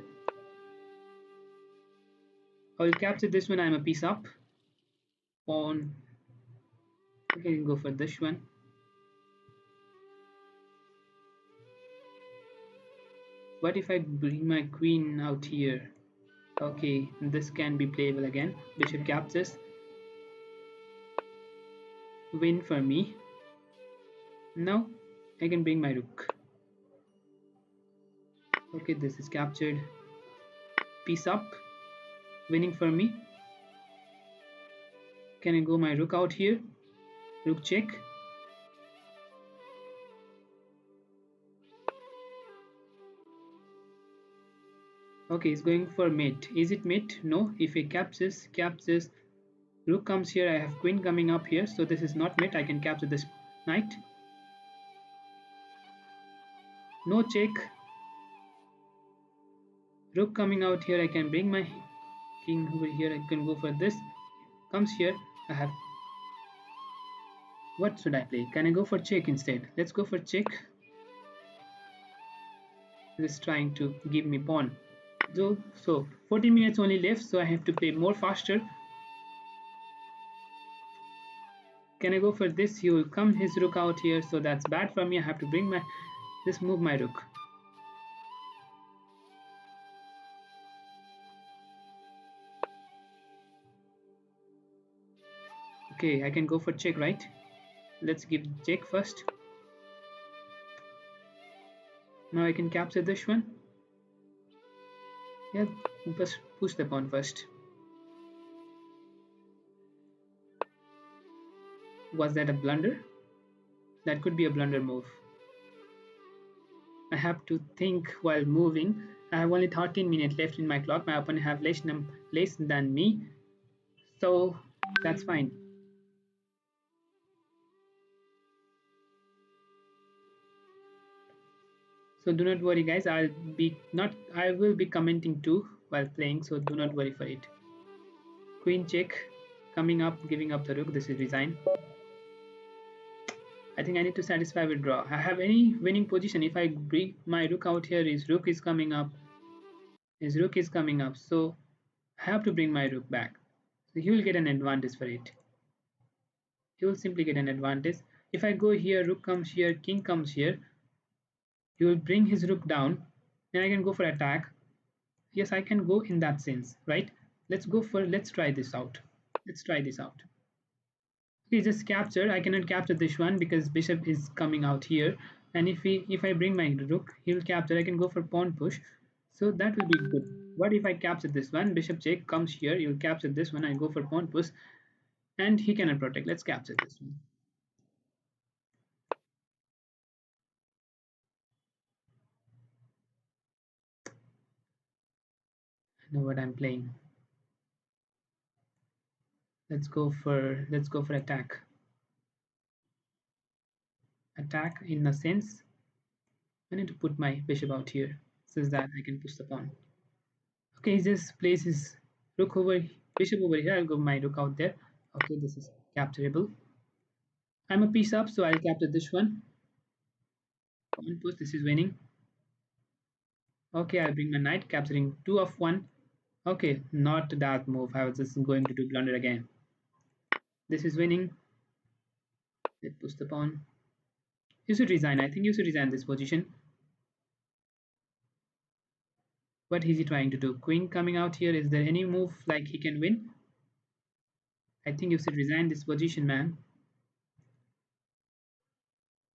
I will capture this one. I'm a piece up. Pawn. Okay, I can go for this one. What if I bring my queen out here? Okay, this can be playable again. Bishop captures. Win for me. Now I can bring my rook. Okay, this is captured. Piece up. Winning for me. Can I go my rook out here? Rook check. Okay, he's going for mate. Is it mate? No. If he captures, rook comes here. I have queen coming up here, so this is not mate. I can capture this knight. No check. Rook coming out here. I can bring my king over here. I can go for this. Comes here. I have. What should I play? Can I go for check instead? Let's go for check. This is trying to give me pawn. So 14 minutes only left, so I have to play more faster. Can I go for this? He will come his rook out here, so that's bad for me. I have to bring my this move my rook. Okay, I can go for check, right? Let's give check first. Now I can capture this one. Yeah, just push the pawn first. Was that a blunder? That could be a blunder move. I have to think while moving. I have only 13 minutes left in my clock. My opponent have less than me, so that's fine. So do not worry, guys. I will be commenting too while playing, so do not worry for it. Queen check, coming up, giving up the rook. This is resign. I think I need to satisfy with draw. I have any winning position. If I bring my rook out here, his rook is coming up. His rook is coming up. So I have to bring my rook back. So he will get an advantage for it. He will simply get an advantage. If I go here, rook comes here, king comes here, he will bring his rook down. Then I can go for attack. Yes, I can go in that sense, right? Let's try this out. Let's try this out. Okay, just capture. I cannot capture this one because bishop is coming out here. And if I bring my rook, he will capture. I can go for pawn push. So that will be good. What if I capture this one? Bishop check comes here. You will capture this one. I go for pawn push. And he cannot protect. Let's capture this one. I know what I'm playing. let's go for attack in a sense. I need to put my bishop out here so that I can push the pawn. Okay, he just places rook over bishop over here. I'll go my rook out there. Okay, this is capturable. I'm a piece up, so I'll capture this one. Pawn push, this is winning. Okay, I'll bring my knight, capturing two of one. Okay, not that move. I was just going to do blunder again. This is winning. Let's push the pawn. You should resign. I think you should resign this position. What is he trying to do? Queen coming out here. Is there any move like he can win? I think you should resign this position, man.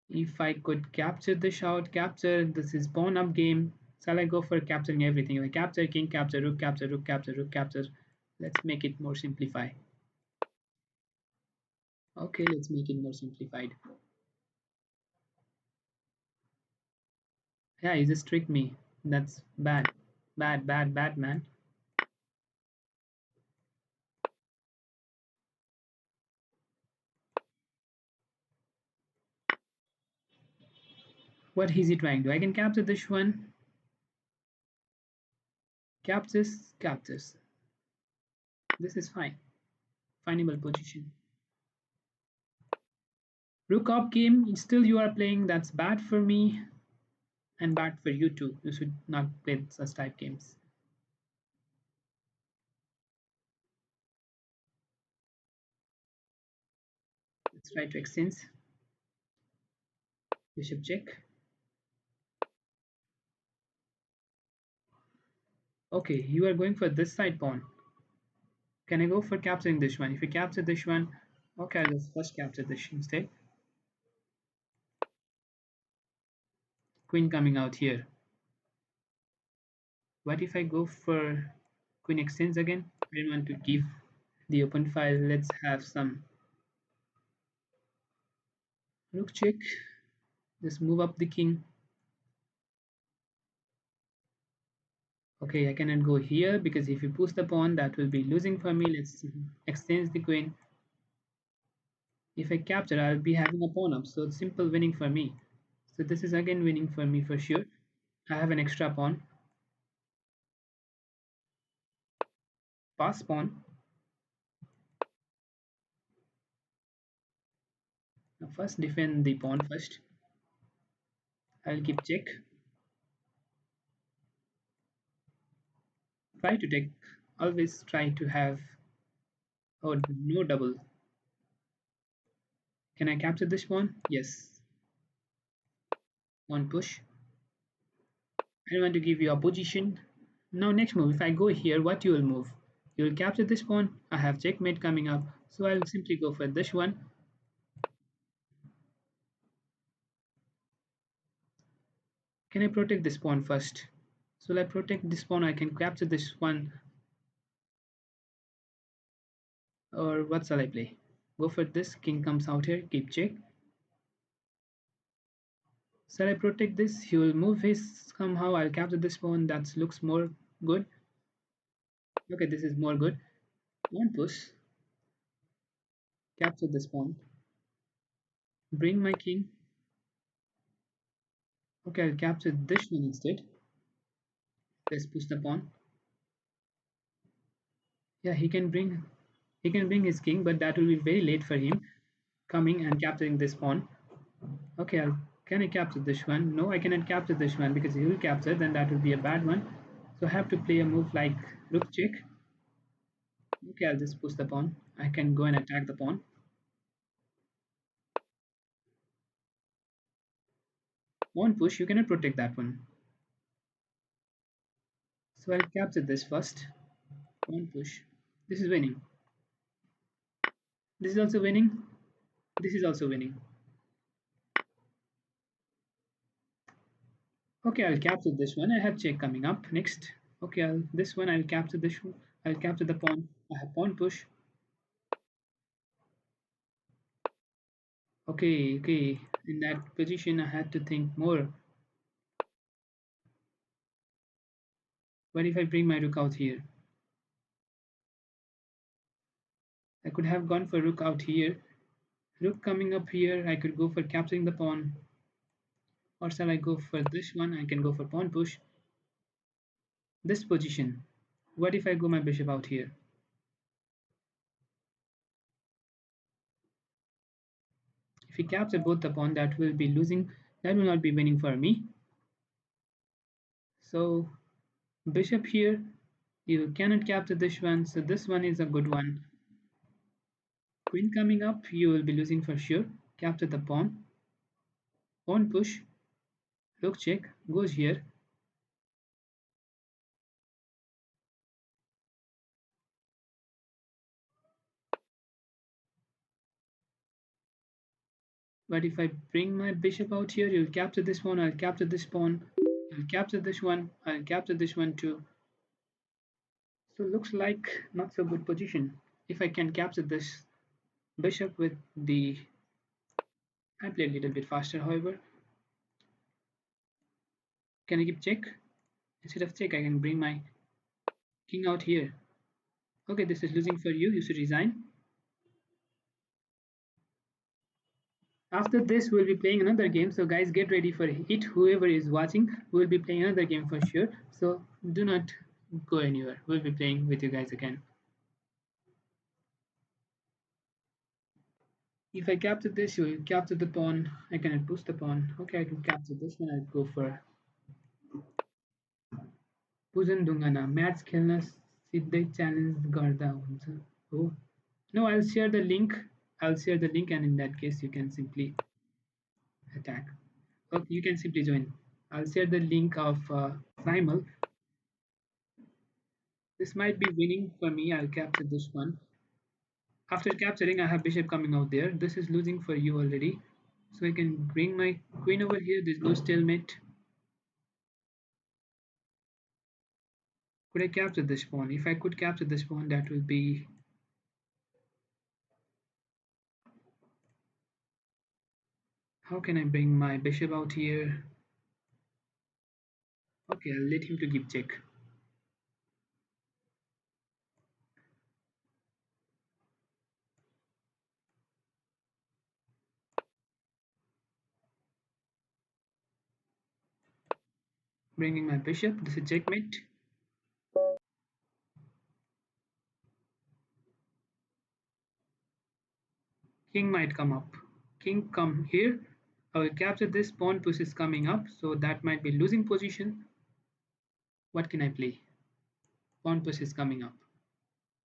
If I could capture the shot, capture, this is pawn up game. Shall I go for capturing everything? Like capture king, capture rook, capture rook, capture rook, capture. Let's make it more simplify. Okay, let's make it more simplified. Yeah, you just tricked me. That's bad. Bad, bad, bad, man. What is he trying to do? I can capture this one. Captures, captures. This is fine. Findable position. Rook up game. Still you are playing. That's bad for me. And bad for you too. You should not play such type games. Let's try to exchange. Bishop check. Okay, you are going for this side pawn. Can I go for capturing this one? If you capture this one, okay, I'll just first capture this instead. Queen coming out here. What if I go for queen exchange again? I didn't want to give the open file. Let's have some rook check. Just move up the king. Okay, I cannot go here because if you push the pawn, that will be losing for me. Let's exchange the queen. If I capture, I'll be having a pawn up. So it's simple winning for me. So this is again winning for me for sure. I have an extra pawn. Pass pawn. Now first defend the pawn first. I'll keep check. Try to take. Always try to have. Oh, no double. Can I capture this pawn? Yes. Pawn push. I don't want to give you a position. Now next move. If I go here, what you will move? You will capture this pawn. I have checkmate coming up. So I'll simply go for this one. Can I protect this pawn first? So will I protect this pawn? I can capture this one. Or what shall I play? Go for this. King comes out here. Keep check. Shall I protect this? He will move his somehow. I'll capture this pawn. That looks more good. Okay, this is more good. Pawn push. Capture this pawn. Bring my king. Okay, I'll capture this one instead. Let's push the pawn. Yeah, he can bring his king, but that will be very late for him coming and capturing this pawn. Okay, can I capture this one? No, I cannot capture this one because he will capture, then that will be a bad one. So I have to play a move like rook check. Okay, I'll just push the pawn. I can go and attack the pawn. Pawn push, you cannot protect that one. So I'll capture this first. Pawn push. This is winning. This is also winning. This is also winning. Okay, I'll capture this one. I have check coming up next. Okay, this one I'll capture this one. I'll capture the pawn. I have pawn push. Okay, okay. In that position, I had to think more. What if I bring my rook out here? I could have gone for rook out here. Rook coming up here, I could go for capturing the pawn. Or shall I go for this one? I can go for pawn push. This position. What if I go my bishop out here? If he capture both the pawn, that will be losing. That will not be winning for me. So bishop here, you cannot capture this one. So this one is a good one. Queen coming up, you will be losing for sure. Capture the pawn. Pawn push. Rook check. Goes here. But if I bring my bishop out here, you'll capture this pawn. I'll capture this pawn. You'll capture this one. I'll capture this one too. So looks like not so good position. If I can capture this bishop with the... I play a little bit faster, however. Can I keep check? Instead of check, I can bring my king out here. Okay, this is losing for you. You should resign. After this, we'll be playing another game. So guys, get ready for it. Whoever is watching, we'll be playing another game for sure. So do not go anywhere. We'll be playing with you guys again. If I capture this, you will capture the pawn. I cannot push the pawn. Okay, I can capture this one. I'll go for पुजन दूंगा ना match खेलना सीधे challenge गर्दा हुन्छ हो no I'll share the link. I'll share the link and in that case you can simply attack. Okay, you can simply join. I'll share the link of Simul. This might be winning for me. I'll capture this one. After capturing, I have bishop coming out there. This is losing for you already. So I can bring my queen over here. There's no stalemate. Could I capture this pawn? If I could capture this pawn, that will be... How can I bring my bishop out here? Okay, I'll let him to give check. Bringing my bishop. This is checkmate. King might come up. King come here. I will capture this. Pawn push is coming up, so that might be losing position. What can I play? Pawn push is coming up.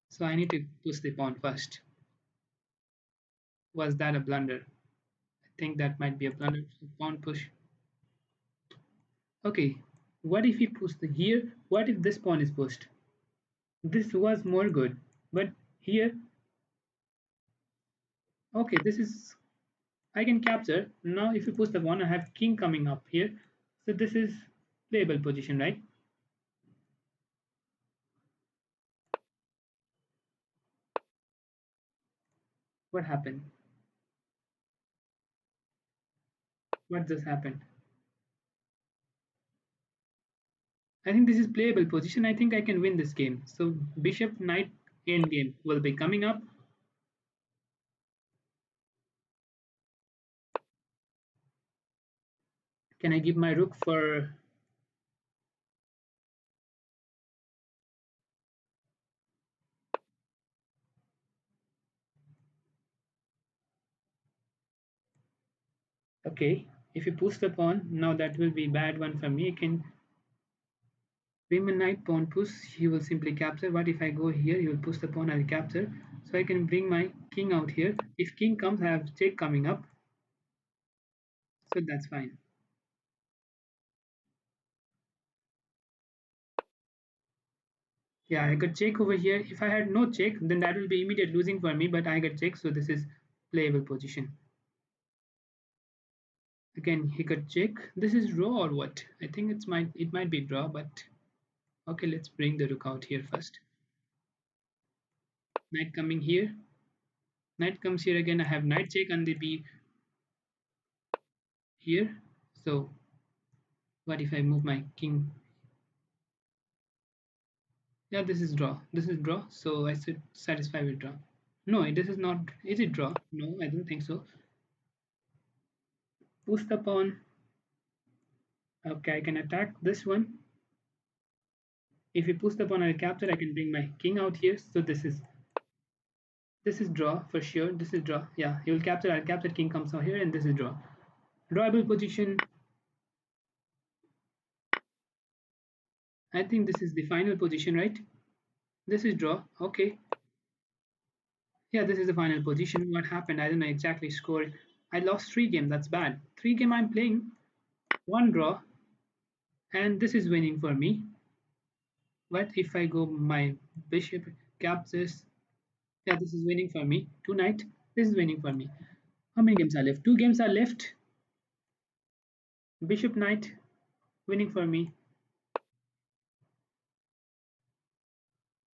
So I need to push the pawn first. Was that a blunder? I think that might be a blunder. So pawn push. Okay. What if he pushed here? What if this pawn is pushed? This was more good. But here, okay, this is... I can capture. Now if you push the pawn, I have king coming up here. So this is playable position, right? What happened? What just happened? I think this is playable position. I think I can win this game. So bishop knight end game will be coming up. Can I give my rook for... Okay, if you push the pawn, now that will be bad one for me. I can bring my knight pawn push. He will simply capture. What if I go here? He will push the pawn. I'll capture. So I can bring my king out here. If king comes, I have check coming up. So that's fine. Yeah, I got check over here. If I had no check, then that will be immediate losing for me. But I got check, so this is playable position. Again, he could check. This is draw or what? I think it might be draw, but okay, let's bring the rook out here first. Knight coming here. Knight comes here again. I have knight check on the b here. So what if I move my king? Yeah, this is draw. This is draw. So I should satisfy with draw. No, this is not. Is it draw? No, I don't think so. Push the pawn. Okay, I can attack this one. If you push the pawn, I'll capture. I can bring my king out here. So this is draw for sure. This is draw. Yeah, he will capture. I'll capture. King comes out here, and this is draw. Drawable position. I think this is the final position, right? This is draw. Okay. Yeah, this is the final position. What happened? I don't know exactly score. I lost three game. That's bad. Three game I'm playing. One draw, and this is winning for me. What if I go my bishop captures? Yeah, this is winning for me. Two knight. This is winning for me. How many games are left? Two games are left. Bishop knight winning for me.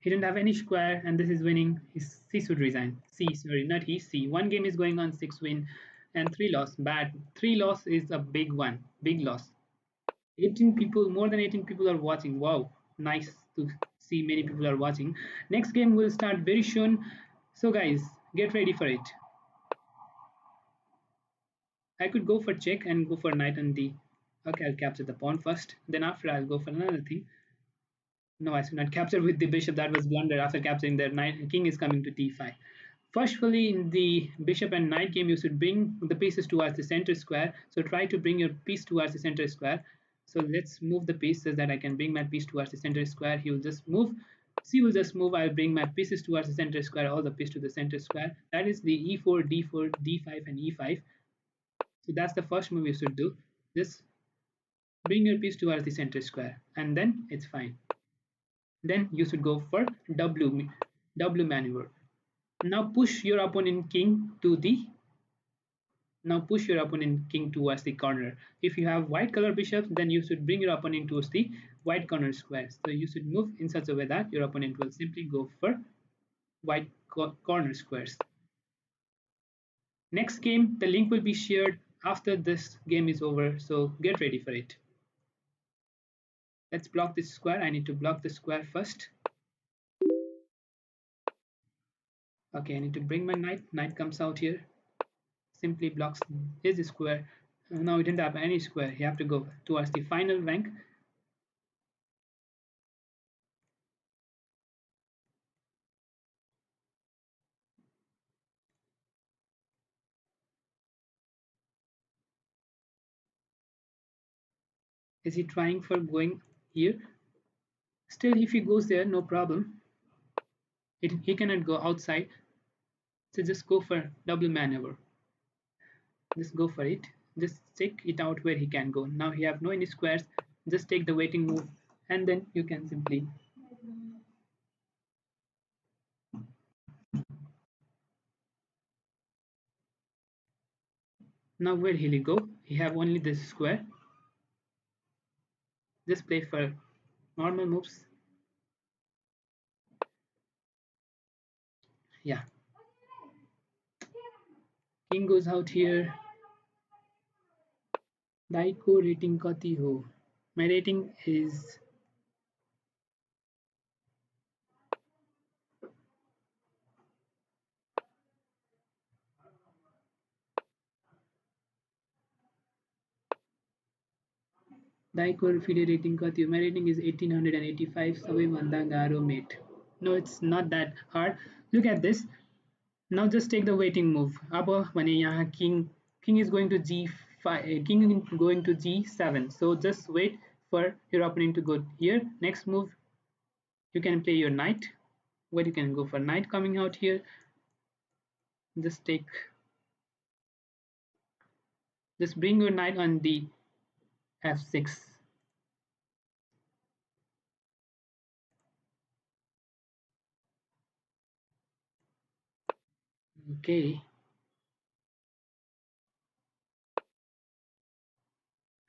He didn't have any square, and this is winning. C should resign. C, sorry, not he. C. One game is going on 6 win and three loss. Bad. Three loss is a big one. Big loss. 18 people, more than 18 people are watching. Wow, nice to see many people are watching. Next game will start very soon. So guys, get ready for it. I could go for check and go for knight on d. Okay, I'll capture the pawn first. Then after I'll go for another thing. No, I should not capture with the bishop. That was blunder. After capturing the knight, king is coming to d5. Firstly, in the bishop and knight game, you should bring the pieces towards the center square. So try to bring your piece towards the center square. So let's move the piece so that I can bring my piece towards the center square. He will just move. C will just move. I'll bring my pieces towards the center square, all the piece to the center square. That is the e4, d4, d5, and e5. So that's the first move you should do. Just bring your piece towards the center square, and then it's fine. Then you should go for W maneuver. Now push your opponent king to the now push your opponent king towards the corner. If you have white color bishops, then you should bring your opponent towards the white corner squares. So you should move in such a way that your opponent will simply go for white corner squares. Next game, the link will be shared after this game is over, so get ready for it. Let's block this square. I need to block the square first. Okay, I need to bring my knight. Knight comes out here. Simply blocks his square. Now he didn't have any square. He have to go towards the final rank. Is he trying for going here? Still, if he goes there, no problem. He cannot go outside. So just go for double maneuver. Just go for it. Just check it out where he can go. Now he have no any squares. Just take the waiting move, and then you can simply. Now where will he go? He have only this square. Just play for normal moves. Yeah. King goes out here. दाइको rating कति हो? My rating is दाइको फेरि rating कति हो? My rating is 1885 सबैभन्दा गाह्रो mate. No, it's not that hard. Look at this. Now just take the waiting move. अब भने यहाँ king is going to g5, king is going to g7. So just wait for your opponent to go here. Next move, you can play your knight. Where you can go for knight coming out here. Just bring your knight on the f6. Okay.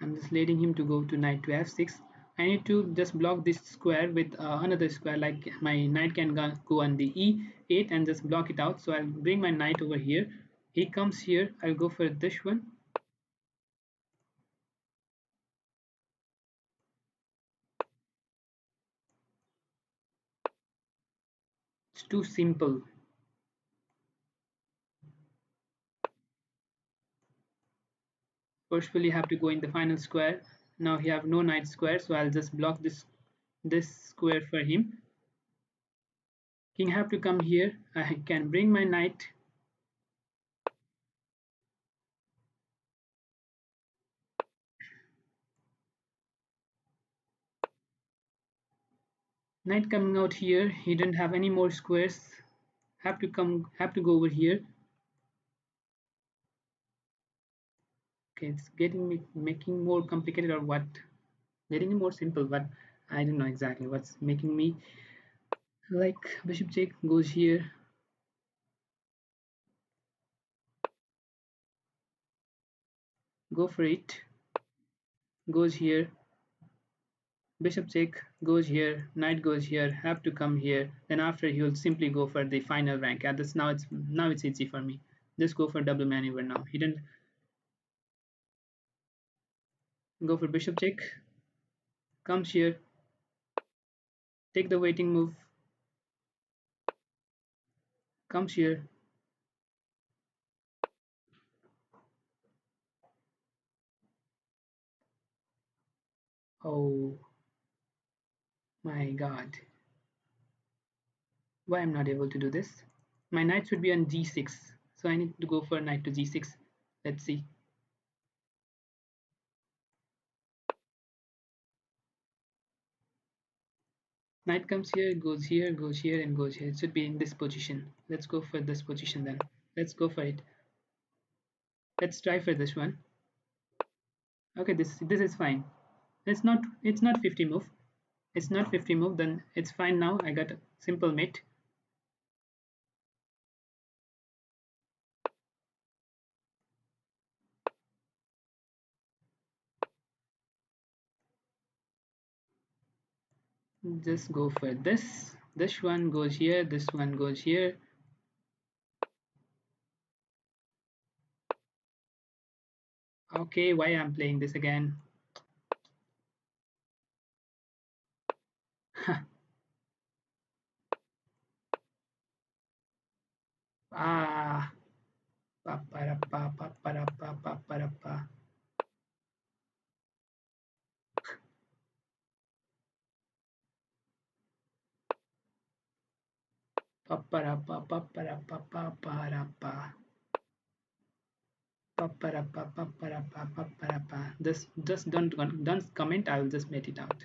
I'm just letting him to go to knight to f6. I need to just block this square with another square, like my knight can go on the e8 and just block it out. So I'll bring my knight over here. He comes here. I'll go for this one. It's too simple. Forcefully have to go in the final square. Now he have no knight square, so I'll just block this square for him. King have to come here. I can bring my knight. Knight coming out here. He didn't have any more squares. Have to go over here. Okay, it's getting me making more complicated or what? Getting more simple, but I don't know exactly what's making me like bishop check goes here. Go for it. Goes here. Bishop check goes here. Knight goes here. Have to come here. Then after he will simply go for the final rank. And this now it's easy for me. Just go for double maneuver now. He didn't go for bishop check. Comes here. Take the waiting move. Comes here. Oh my god. Why I'm not able to do this? My knight should be on g6. So I need to go for knight to g6. Let's see. Knight comes here, goes here, and goes here. It should be in this position. Let's go for this position then. Let's go for it. Let's try for this one. Okay, this is fine. It's not 50 move. It's not 50 move. Then it's fine now. I got a simple mate. Just go for this. This one goes here. This one goes here. Okay, why I'm playing this again? ah, pa para pa pa para pa pa para pa. Pa para pa pa para pa pa para pa. Pa para pa pa para pa pa para pa. Just don't comment. I will just make it out.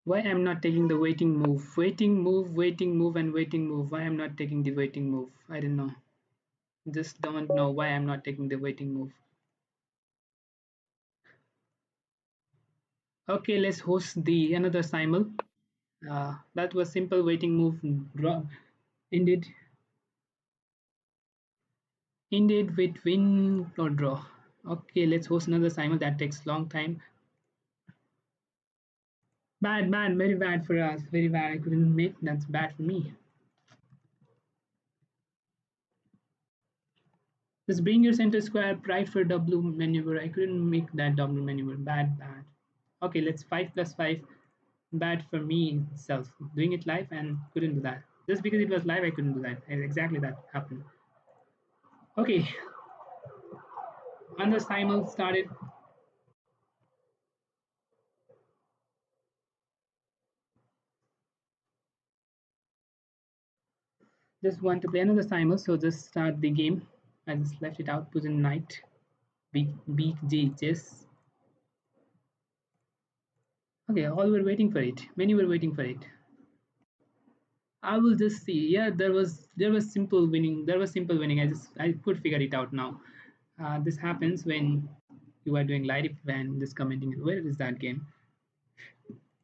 Why I'm not taking the waiting move? Waiting move, and waiting move. Why I'm not taking the waiting move? I don't know. Just don't know why I'm not taking the waiting move. Okay, let's host the another simul. That was simple waiting move. Draw. Ended. Ended with win or draw. Okay, let's host another simul. That takes long time. Bad, very bad for us. Very bad. I couldn't make. That's bad for me. Just bring your center square right for W maneuver. I couldn't make that W maneuver. Bad. Okay, let's 5 plus 5. Bad for me itself. Doing it live and couldn't do that. Just because it was live, I couldn't do that. And exactly that happened. Okay, when the simul started, just want to play another simul, so just start the game. I just left it out, put in knight, beat Just okay, all were waiting for it. Many were waiting for it. I will just see. Yeah, there was simple winning. There was simple winning. I could figure it out now. This happens when you are doing live and just commenting. Where is that game?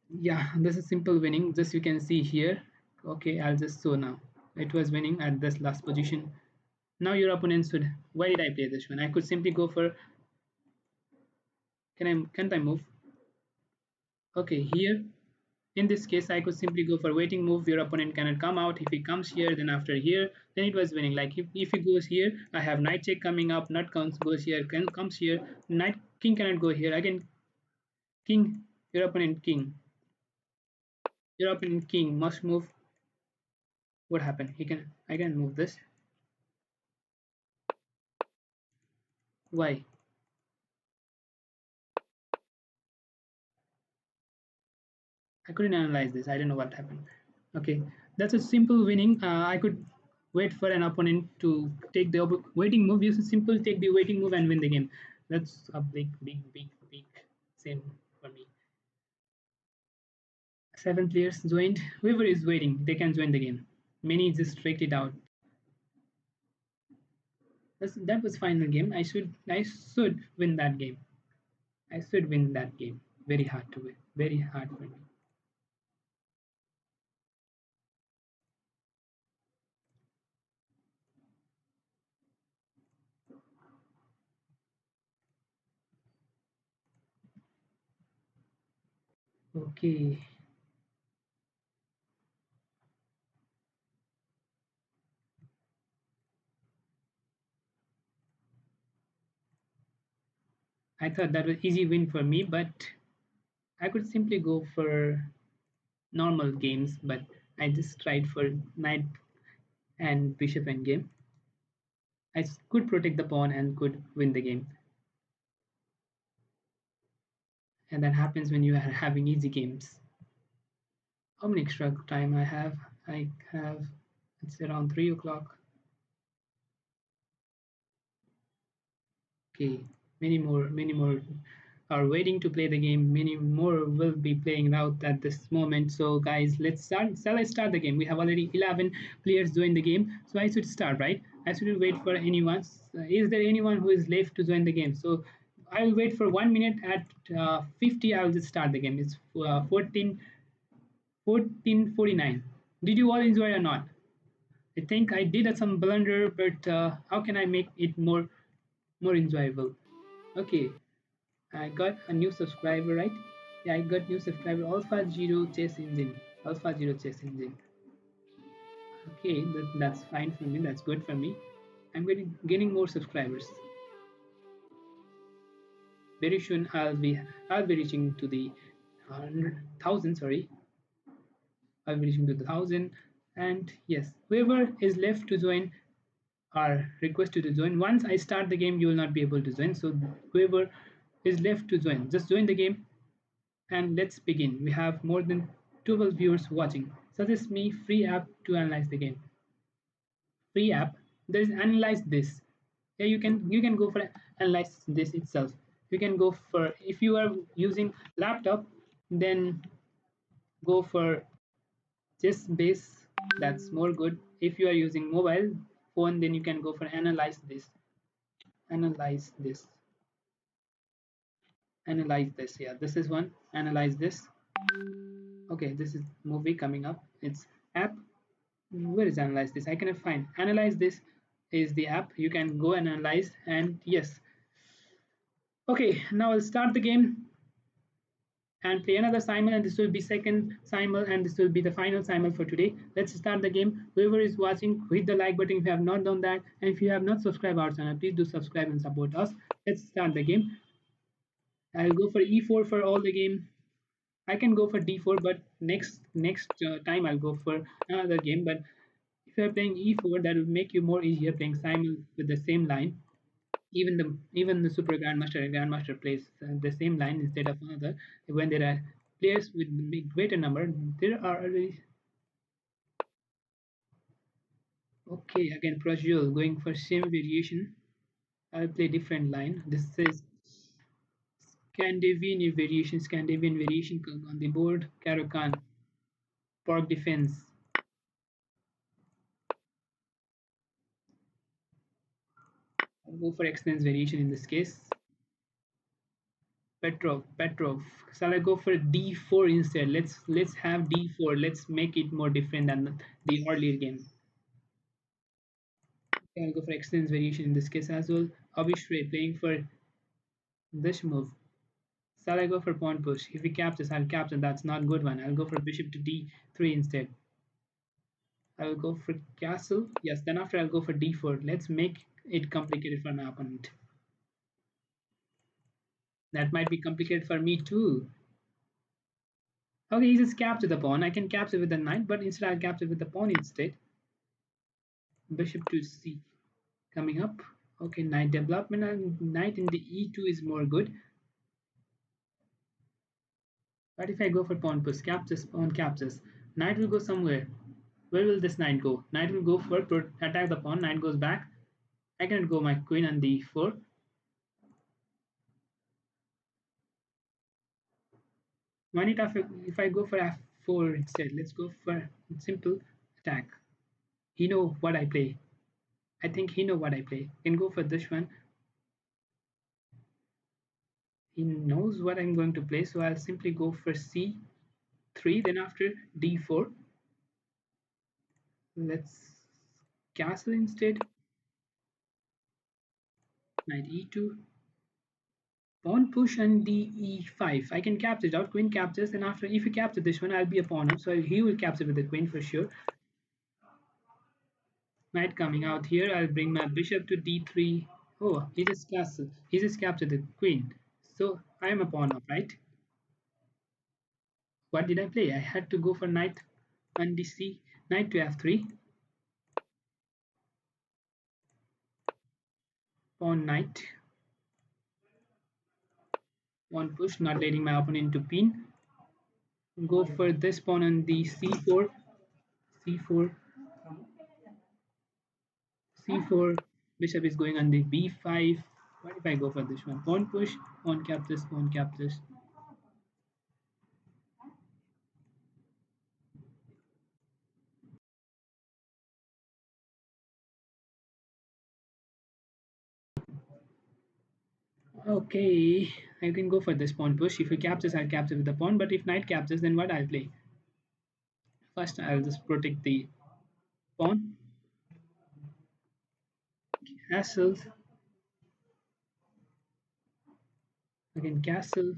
Yeah, this is simple winning. Just you can see here. Okay, I'll just show now. It was winning at this last position. Now your opponent should. Why did I play this one? I could simply go for. Can't I move? Okay, here. In this case, I could simply go for waiting move. Your opponent cannot come out. If he comes here, then after here, then it was winning. Like if he goes here, I have knight check coming up. Knight goes here, comes here. Knight king cannot go here. Again, king. Your opponent king. Your opponent king must move. What happened? He can. I can move this. Why? I couldn't analyze this. I don't know what happened. Okay, that's a simple winning. I could wait for an opponent to take the waiting move. Use a simple take the waiting move and win the game. That's a big sin for me. 7 players joined. Whoever is waiting, they can join the game. Many just straight it out. That was final game. I should win that game. I should win that game. Very hard to win. Very hard for me. Okay. I thought that was easy win for me, but I could simply go for normal games, but I just tried for knight and bishop endgame. I could protect the pawn and could win the game. And that happens when you are having easy games. How many extra time I have? I have, it's around 3 o'clock. Okay, many more are waiting to play the game. Many more will be playing out at this moment. So, guys, let's start. Shall I start the game? We have already 11 players join the game. So, I should start, right? I shouldn't wait for anyone. Is there anyone who is left to join the game? So, I'll wait for 1 minute at 50. I'll just start the game. It's 14:49. Did you all enjoy or not? I think I did some blunder, but how can I make it more enjoyable? Okay, I got a new subscriber, right? Yeah, I got new subscriber. Alpha Zero Chess Engine. Alpha Zero Chess Engine. Okay, that's fine for me. That's good for me. I'm getting more subscribers. Very soon I'll be reaching to the 100,000. Sorry, I'll be reaching to the 1,000. And yes, whoever is left to join are requested to join. Once I start the game, you will not be able to join. So whoever is left to join, just join the game. And let's begin. We have more than 12 viewers watching. Suggest me free app to analyze the game. Free app. There is analyze this. Yeah, you can go for analyze this itself. You can go for if you are using laptop, then go for just base. That's more good. If you are using mobile phone, then you can go for analyze this. Analyze this. Analyze this. Yeah, this is one. Analyze this. Okay, this is movie coming up. It's app. Where is analyze this? I cannot find. Analyze this is the app. You can go and analyze. And yes. Okay, now I'll start the game and play another Simul, and this will be second Simul, and this will be the final Simul for today. Let's start the game. Whoever is watching, hit the like button if you have not done that, and if you have not subscribed our channel, please do subscribe and support us. Let's start the game. I'll go for e4 for all the game. I can go for d4, but next time I'll go for another game. But if you're playing e4, that will make you more easier playing Simul with the same line. Even the super grandmaster and grandmaster plays the same line instead of another. When there are players with greater number, there are already okay. Again, Prajul going for same variation. I'll play different line. This is Scandinavian variation on the board. Karokan, Park Defense. I'll go for excellence variation in this case. Petrov. Shall I go for D4 instead? Let's have D4. Let's make it more different than the earlier game. Okay, I'll go for excellence variation in this case as well. Abhishek playing for this move. Shall I go for pawn push? If he captures, I'll capture. That's not good one. I'll go for bishop to d3 instead. I will go for castle. Yes, then after I'll go for d4. Let's make it complicated for my opponent. That might be complicated for me too. Okay, he just captured the pawn. I can capture with the knight, but instead I'll capture with the pawn instead. Bishop to c coming up. Okay, knight development and knight in the e2 is more good. But if I go for pawn push, captures, pawn captures, knight will go somewhere. Where will this knight go? Knight will go for attack the pawn. Knight goes back. I cannot go my queen on d4. Why not if I go for f4 instead? Let's go for simple attack. He know what I play. I think he know what I play. Can go for this one. He knows what I'm going to play, so I'll simply go for c3. Then after d4, let's castle instead. Knight e2. Pawn push and d e5. I can capture it out. Queen captures, and after if you capture this one, I'll be a pawn up. So he will capture with the queen for sure. Knight coming out here. I'll bring my bishop to d3. Oh, he just castled. He just captured the queen. So I am a pawn up, right? What did I play? I had to go for knight on dc. Knight to f3. Pawn knight. Pawn push, not letting my opponent to pin. Go for this pawn on the c4. c4. c4. Bishop is going on the b5. What if I go for this one? Pawn push, pawn captures, pawn captures. Okay, I can go for this pawn push. If he captures, I'll capture with the pawn. But if knight captures, then what I'll play? First, I'll just protect the pawn. Castle. Again, castle.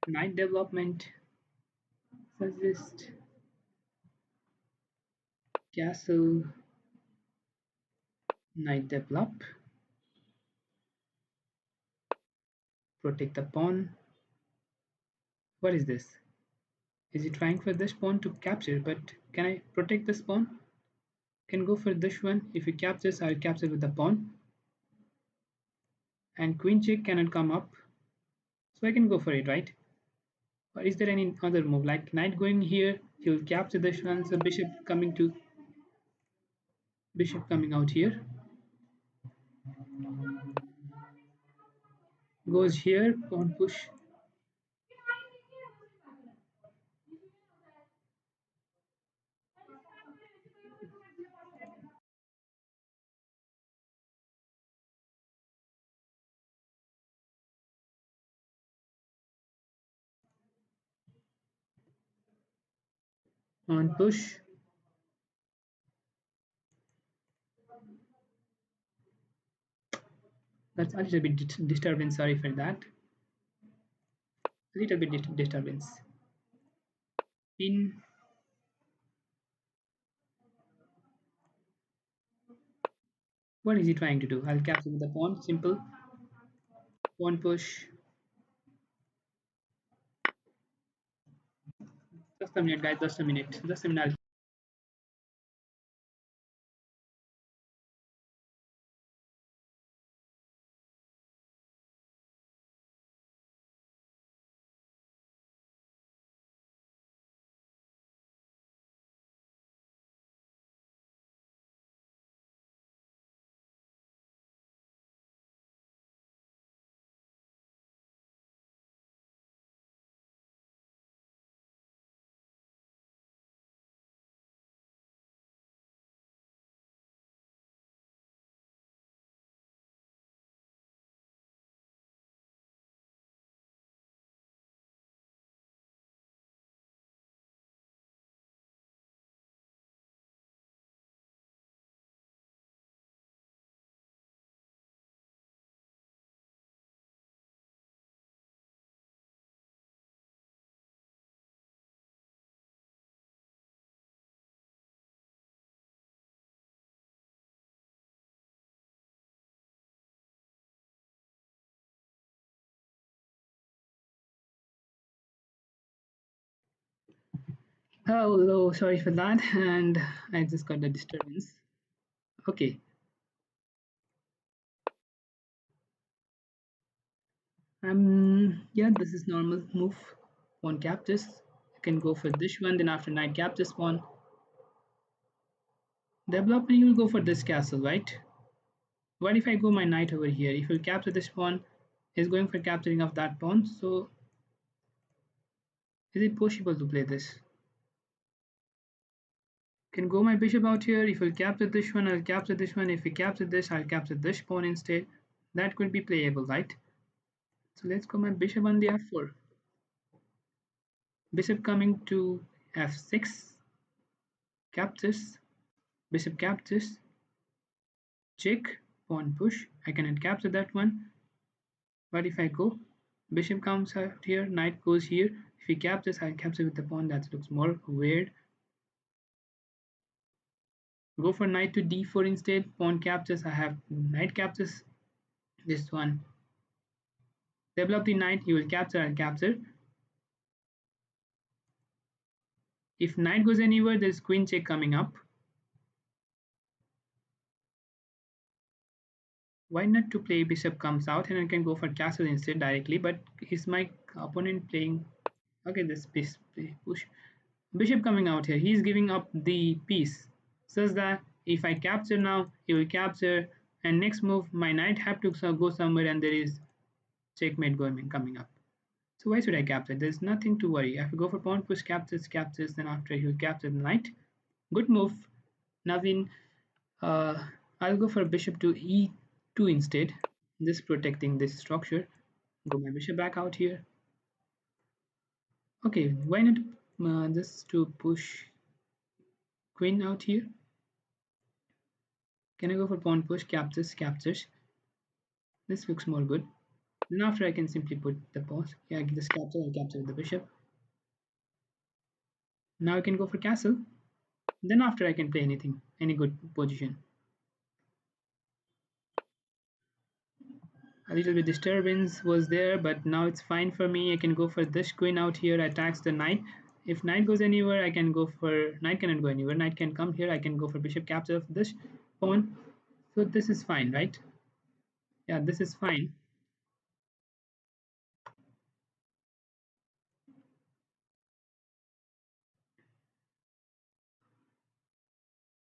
Knight development. Suggest. Castle. Knight develop. Protect the pawn. What is this? Is he trying for this pawn to capture? But can I protect this pawn? Can go for this one. If he captures, I'll capture with the pawn. And queen check cannot come up. So I can go for it, right? Or is there any other move? Like knight going here, he'll capture this one. So bishop coming out here. Goes here, pawn push. Pawn push. That's a little bit disturbance. Sorry for that. A little bit disturbance. In what is he trying to do? I'll capture with the pawn. Simple. Pawn push. Just a minute, guys. Just a minute. Just a minute. I'll Hello, sorry for that, and I just got the disturbance. Okay, yeah, this is normal move. Pawn captures. You can go for this one, then after knight captures pawn. Development, you will go for this castle, right? What if I go my knight over here? If you capture this pawn, he's going for capturing of that pawn. So, is it possible to play this? Can go my bishop out here. If we capture this one, I'll capture this one. If we capture this, I'll capture this pawn instead. That could be playable, right? So let's go my bishop on the f4. Bishop coming to f6. Captures. Bishop captures. Check. Pawn push. I cannot capture that one. But if I go, bishop comes out here. Knight goes here. If he captures, I'll capture with the pawn. That looks more weird. Go for knight to d4 instead. Pawn captures. I have knight captures this one. Develop the knight. He will capture and capture. If knight goes anywhere, there's queen check coming up. Why not to play bishop comes out and I can go for castle instead directly? But is my opponent playing? Okay, this piece push. Bishop coming out here. He's giving up the piece, such that if I capture now, he will capture. And next move, my knight have to go somewhere, and there is checkmate going coming up. So why should I capture? There's nothing to worry. If I go for pawn push, captures, captures, then after he'll capture the knight. Good move, Navin. Uh, I'll go for bishop to e2 instead. Just protecting this structure. Go my bishop back out here. Okay, why not just to push queen out here? Can I go for pawn push, captures, captures? This looks more good. Then after I can simply put the pawn. Yeah, I can just capture, I capture the bishop. Now I can go for castle. Then after I can play anything, any good position. A little bit disturbance was there, but now it's fine for me. I can go for this queen out here, attacks the knight. If knight goes anywhere, I can go for knight cannot go anywhere. Knight can come here. I can go for bishop capture of this pawn. So this is fine, right? Yeah, this is fine.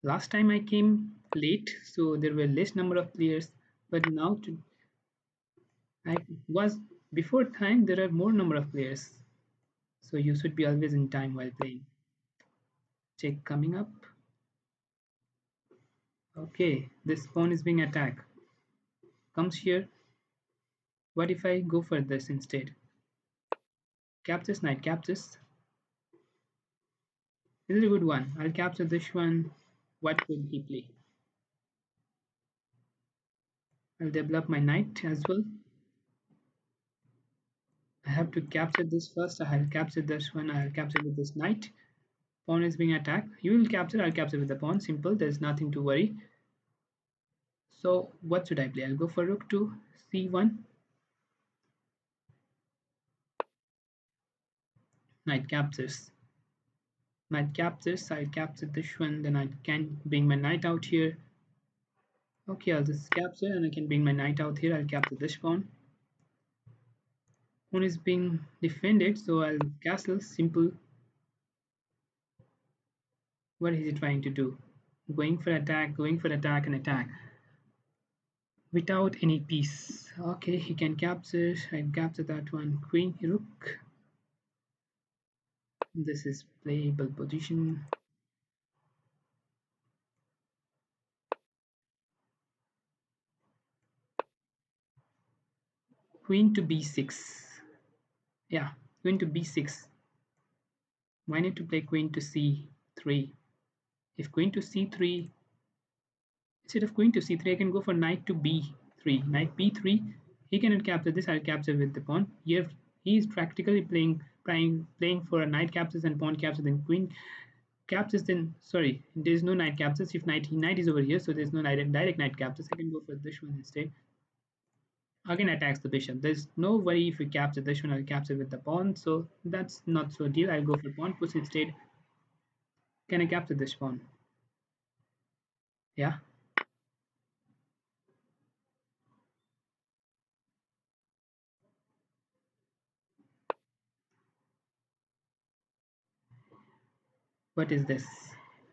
Last time I came late, so there were less number of players. But now I was before time. There are more number of players, so you should be always in time while playing. Check coming up. Okay, this pawn is being attacked. Comes here. What if I go for this instead? Captures, knight captures. This is a good one. I'll capture this one. What will he play? I'll develop my knight as well. I have to capture this first. I'll capture this one. I'll capture with this knight. Pawn is being attacked. You will capture. I'll capture with the pawn. Simple. There's nothing to worry. So what should I play? I'll go for rook to c1. Knight captures. Knight captures. I'll capture this one. Then I can bring my knight out here. Okay, I'll just capture and I can bring my knight out here. I'll capture this pawn. Pawn is being defended, so I'll castle. Simple. What is he trying to do? Going for attack and attack without any piece. Okay, he can capture. I capture that one. Queen, rook. This is playable position. Queen to b6. Yeah, queen to b6. Why need to play queen to c3? If queen to c3, instead of queen to c3, I can go for knight to b3. Knight b3. He cannot capture this. I'll capture with the pawn. Here he is practically playing for a knight captures and pawn captures, then queen captures. Then sorry, there is no knight captures. If knight is over here, so there is no direct knight captures. I can go for this one instead. Again attacks the bishop. There's no worry if we capture this one. I'll capture with the pawn. So that's not so deal. I'll go for pawn push instead. Can I capture this pawn? Yeah. What is this?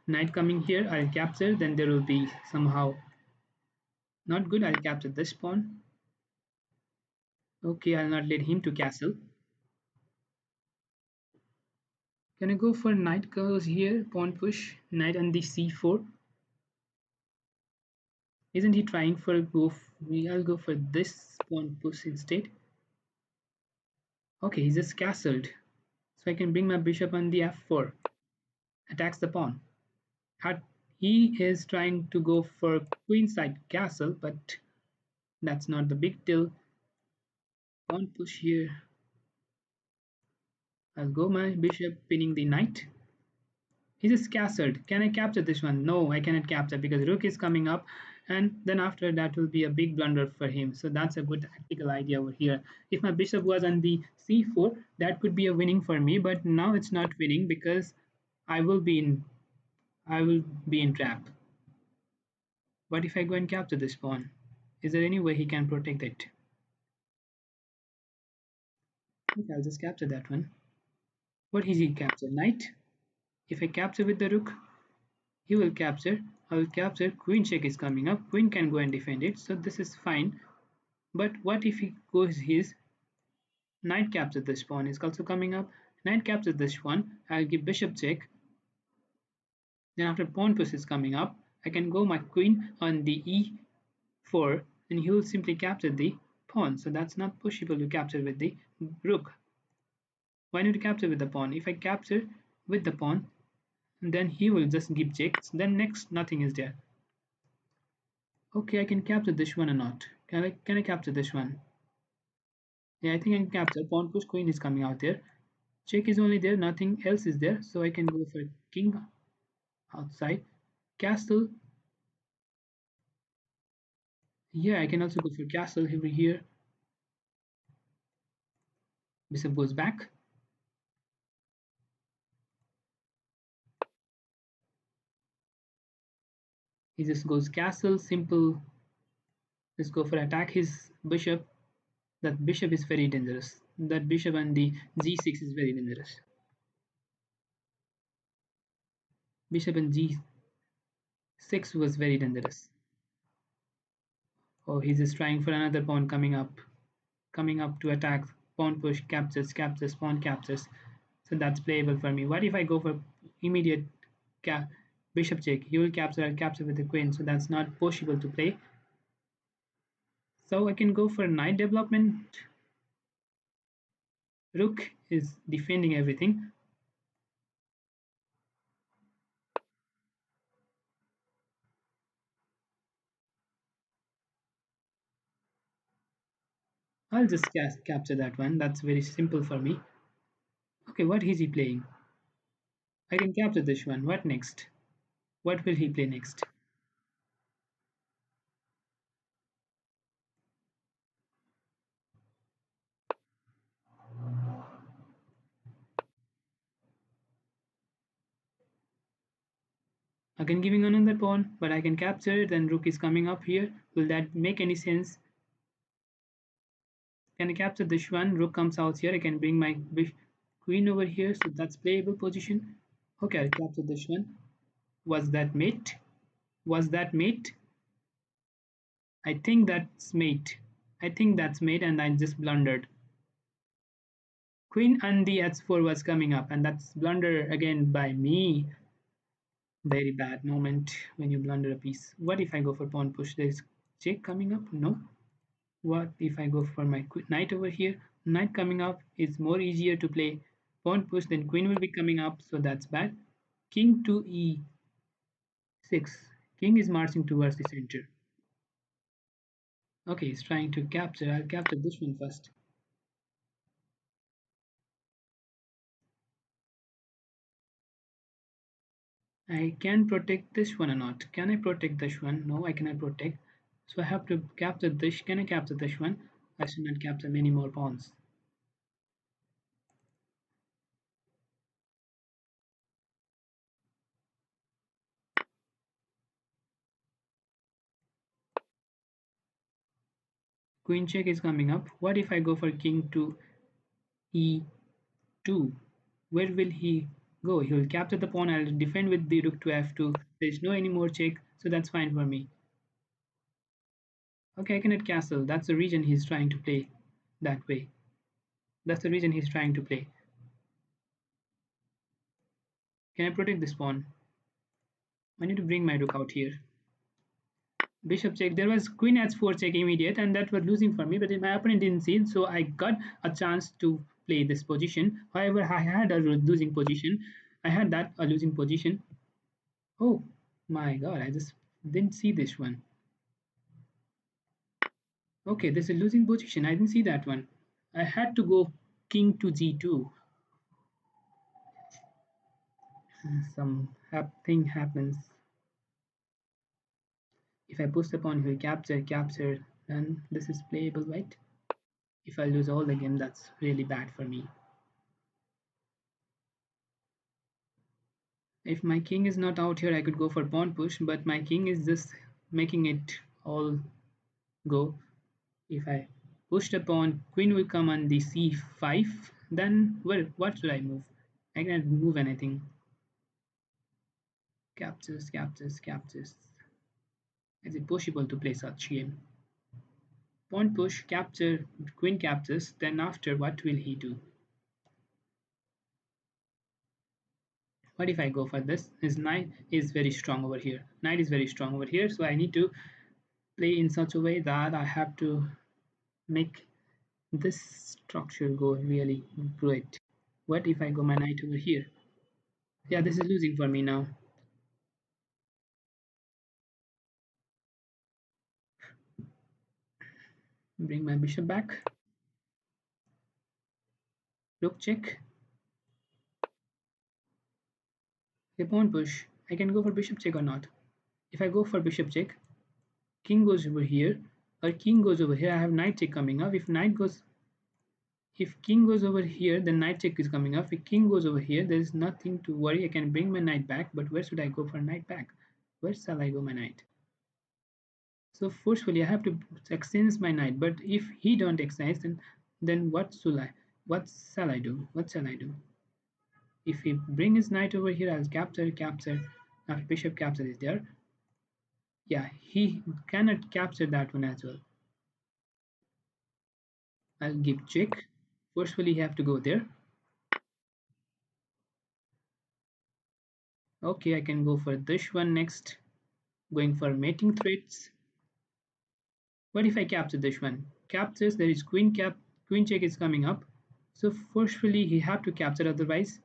Knight coming here, I'll capture, then there will be somehow not good, I'll capture this pawn. Okay, I'll not let him to castle. Can I go for knight goes here, pawn push, knight on the c4? Isn't he trying for a go? I'll go for this pawn push instead. Okay, he's just castled. So I can bring my bishop on the f4. Attacks the pawn. He is trying to go for queenside castle, but that's not the big deal. Pawn push here. I'll go my bishop pinning the knight. He just castled. Can I capture this one? No, I cannot capture because rook is coming up, and then after that will be a big blunder for him. So that's a good tactical idea over here. If my bishop was on the c4, that could be a winning for me, but now it's not winning because I will be in I will be in trap. What if I go and capture this pawn? Is there any way he can protect it? Okay, I'll just capture that one. What is he capture? Knight? If I capture with the rook, he will capture. I will capture. Queen check is coming up. Queen can go and defend it. So this is fine. But what if he goes his knight capture this pawn is also coming up. Knight capture this one. I'll give bishop check. Then after pawn push is coming up, I can go my queen on the e4 and he will simply capture the pawn. So that's not possible to capture with the rook. Why not to capture with the pawn? If I capture with the pawn, then he will just give checks. Then next nothing is there. Okay, I can capture this one or not. Can I capture this one? Yeah, I think I can capture. Pawn push queen is coming out there. Check is only there, nothing else is there. So I can go for king outside. Castle. Yeah, I can also go for castle over here. Bishop goes back. He just goes castle, simple. Let's go for attack his bishop. That bishop is very dangerous. That bishop and the g6 is very dangerous. Bishop and g6 was very dangerous. Oh, he's just trying for another pawn coming up to attack. Pawn push, captures, captures, pawn captures. So that's playable for me. What if I go for immediate ca bishop check? He will capture, I'll capture with the queen. So that's not possible to play. So I can go for knight development. Rook is defending everything. I'll just capture that one. That's very simple for me. Okay, what is he playing? I can capture this one. What next? What will he play next? Again giving another pawn, but I can capture it, then rook is coming up here. Will that make any sense? Can I capture this one? Rook comes out here. I can bring my queen over here, so that's playable position. Okay, I'll capture this one. Was that mate? Was that mate? I think that's mate. I think that's mate, and I just blundered. Queen and the h4 was coming up, and that's blunder again by me. Very bad moment when you blunder a piece. What if I go for pawn push? There's check coming up. No. What if I go for my knight over here? Knight coming up is more easier to play. Pawn push, then queen will be coming up, so that's bad. King to e6. King is marching towards the center. Okay, he's trying to capture. I'll capture this one first. I can protect this one or not. Can I protect this one? No, I cannot protect. So I have to capture this. Can I capture this one? I should not capture many more pawns. Queen check is coming up. What if I go for king to e2? Where will he go? He will capture the pawn. I'll defend with the rook to f2. There's no any more check, so that's fine for me. Okay, I cannot castle. That's the reason he's trying to play that way. That's the reason he's trying to play. Can I protect this pawn? I need to bring my rook out here. Bishop check. There was queen h4 check immediate, and that was losing for me. But my opponent didn't see it, so I got a chance to play this position. However, I had a losing position. I had that a losing position. Oh my god! I just didn't see this one. Okay, there's a losing position. I didn't see that one. I had to go king to g2. Some thing happens. If I push the pawn, he will capture, then this is playable, right? If I lose all the game, that's really bad for me. If my king is not out here, I could go for pawn push, but my king is just making it all go. If I push the pawn, queen will come on the c5, then what should I move? I cannot move anything. Captures. Is it possible to play such game? Pawn push, capture, queen captures, then after what will he do? What if I go for this? His knight is very strong over here. Knight is very strong over here, so I need to play in such a way that I have to make this structure go really great. What if I go my knight over here? Yeah, this is losing for me now. Bring my bishop back. Rook check. A pawn push. I can go for bishop check or not. If I go for bishop check, king goes over here, or king goes over here. I have knight check coming up. If king goes over here, then knight check is coming up. If king goes over here, there is nothing to worry. I can bring my knight back, but where should I go for knight back? Where shall I go my knight? So forcefully I have to exchange my knight. But if he don't exchange, then what shall I do? What shall I do? If he bring his knight over here, I'll capture. After bishop capture is there. Yeah, he cannot capture that one as well. I'll give check. Forcefully have to go there. Okay, I can go for this one next. Going for mating threats. What if I capture this one? Captures, there is queen check is coming up. So forcefully he have to capture, otherwise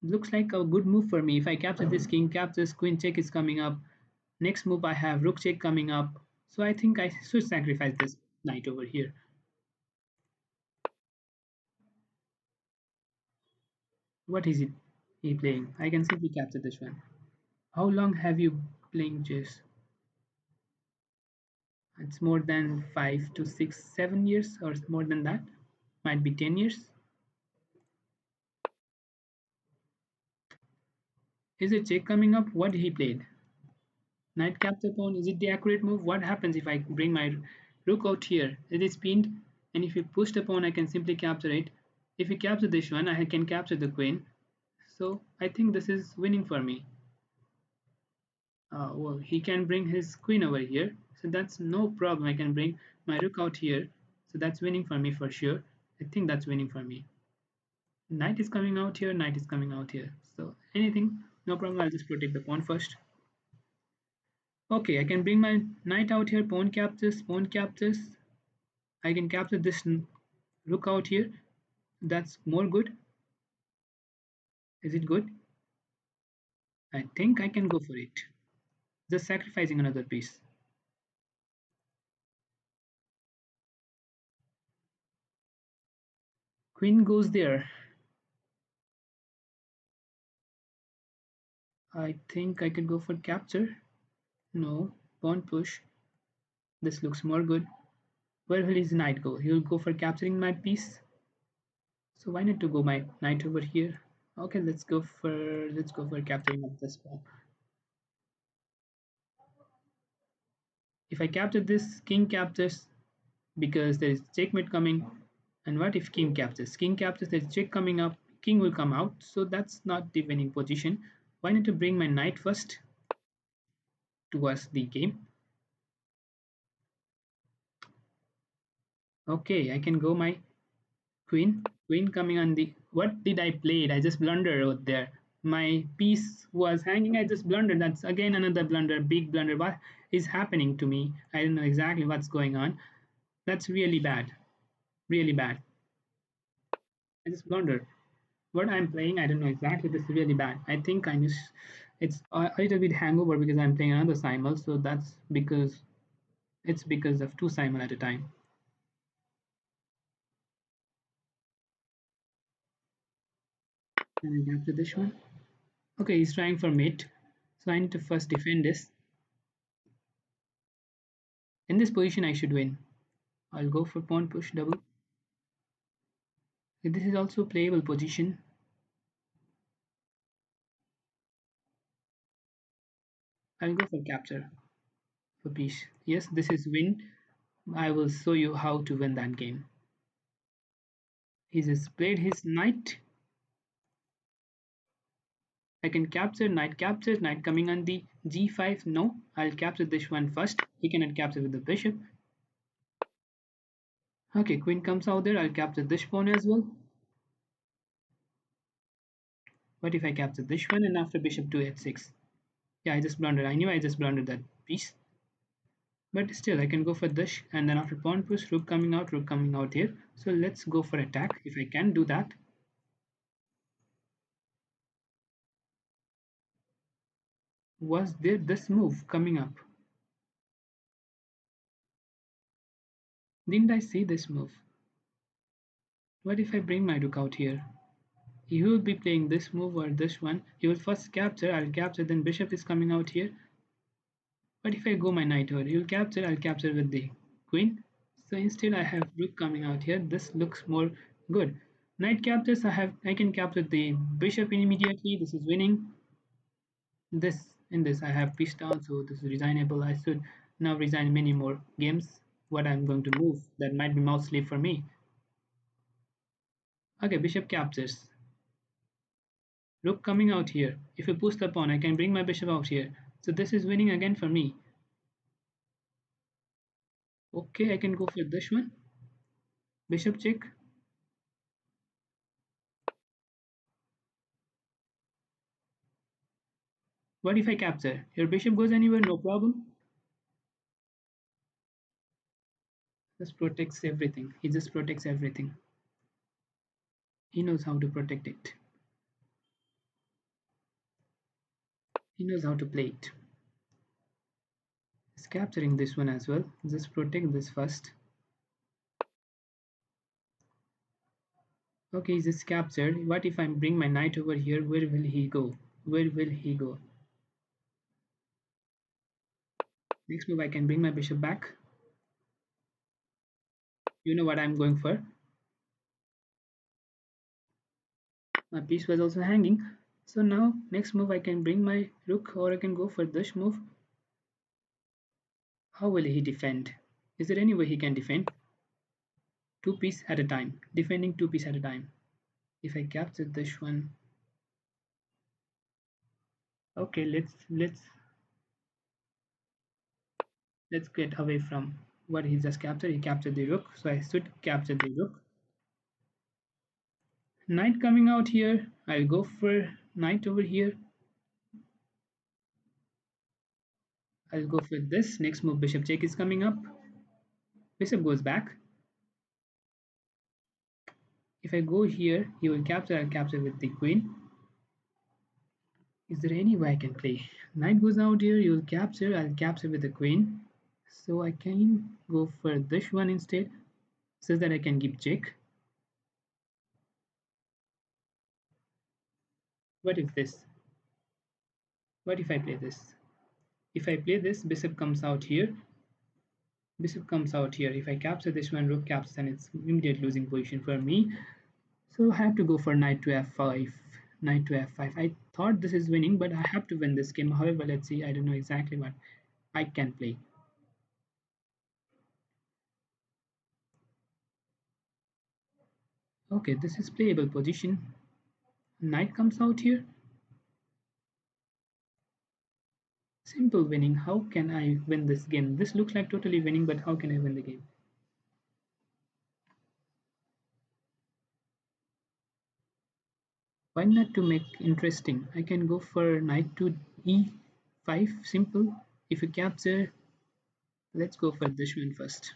looks like a good move for me. If I capture this king captures, queen check is coming up. Next move I have rook check coming up. So I think I should sacrifice this knight over here. What is it he playing? I can simply capture this one. How long have you playing chess? It's more than 5 to 6, 7 years, or more than that. Might be 10 years. Is it check coming up? What he played? Knight capture pawn. Is it the accurate move? What happens if I bring my rook out here? It is pinned, and if you push the pawn, I can simply capture it. If you capture this one, I can capture the queen. So I think this is winning for me. Well, he can bring his queen over here, so that's no problem. I can bring my rook out here, so that's winning for me for sure. I think that's winning for me. Knight is coming out here, knight is coming out here. So anything, no problem. I'll just protect the pawn first. Okay, I can bring my knight out here, pawn captures, pawn captures. I can capture this rook out here. That's more good. Is it good? I think I can go for it. Just sacrificing another piece. Queen goes there. I think I could go for capture. No, pawn push. This looks more good. Where will his knight go? He will go for capturing my piece. So why not to go my knight over here? Okay, let's go for capturing of this pawn. If I capture this, king captures. because there is checkmate coming. And what if king captures? King captures, there's check coming up, king will come out, so that's not the winning position. Why need to bring my knight first towards the game? Okay, I can go my queen. Queen coming on the. What did I play? I just blundered out there. My piece was hanging. I just blundered. That's again another blunder, big blunder. What is happening to me? I don't know exactly what's going on. That's really bad. Really bad. I just blundered. What I'm playing, I don't know exactly. This is really bad. I think I just. It's a little bit hangover because I'm playing another Simul, so that's because it's because of two Simul at a time. And I capture this one. Okay, he's trying for mate. So I need to first defend this. In this position, I should win. I'll go for pawn push double. This is also a playable position. I'll go for capture for piece. Yes, this is win. I will show you how to win that game. He just played his knight. I can capture, knight captures, knight coming on the g5. No, I'll capture this one first. He cannot capture with the bishop. Okay, queen comes out there. I'll capture this pawn as well. What if I capture this one and after bishop to h6? Yeah, I just blundered. I knew I just blundered that piece. But still, I can go for this and then after pawn push, rook coming out here. So let's go for attack if I can do that. Was there this move coming up? Didn't I see this move? What if I bring my rook out here? He will be playing this move or this one. He will first capture, I'll capture, then bishop is coming out here. But if I go my knight over, he will capture, I'll capture with the queen. So instead I have rook coming out here. This looks more good. Knight captures, I can capture the bishop immediately. This is winning. This in this I have piece down, so this is resignable. I should now resign many more games. What I'm going to move that might be mouse sleep for me. Okay, bishop captures. Rook coming out here. If you push the pawn, I can bring my bishop out here. So this is winning again for me. Okay, I can go for this one. Bishop check. What if I capture? Your bishop goes anywhere, no problem. Just protects everything. He just protects everything. He knows how to protect it. He knows how to play it. He's capturing this one as well. Just protect this first. Okay, he's just captured. What if I bring my knight over here? Where will he go? Where will he go? Next move, I can bring my bishop back. You know what I'm going for. My piece was also hanging. So now, next move, I can bring my rook or I can go for this move. How will he defend? Is there any way he can defend? Two piece at a time. Defending two piece at a time. If I capture this one. Okay, let's get away from what he just captured. He captured the rook, so I should capture the rook. Knight coming out here. I'll go for knight over here. I'll go for this. Next move, bishop check is coming up. Bishop goes back. If I go here, he will capture. I'll capture with the queen. Is there any way I can play? Knight goes out here. You will capture. I'll capture with the queen. So I can go for this one instead, so that I can give check. What if this? What if I play this? If I play this, bishop comes out here. Bishop comes out here. If I capture this one, rook captures, and it's immediate losing position for me. So I have to go for knight to f5. Knight to f5. I thought this is winning, but I have to win this game. However, let's see. I don't know exactly what I can play. Okay, this is playable position. Knight comes out here. Simple winning. How can I win this game? This looks like totally winning, but how can I win the game? Why not to make interesting? I can go for knight to e5. Simple. If you capture, let's go for this one first.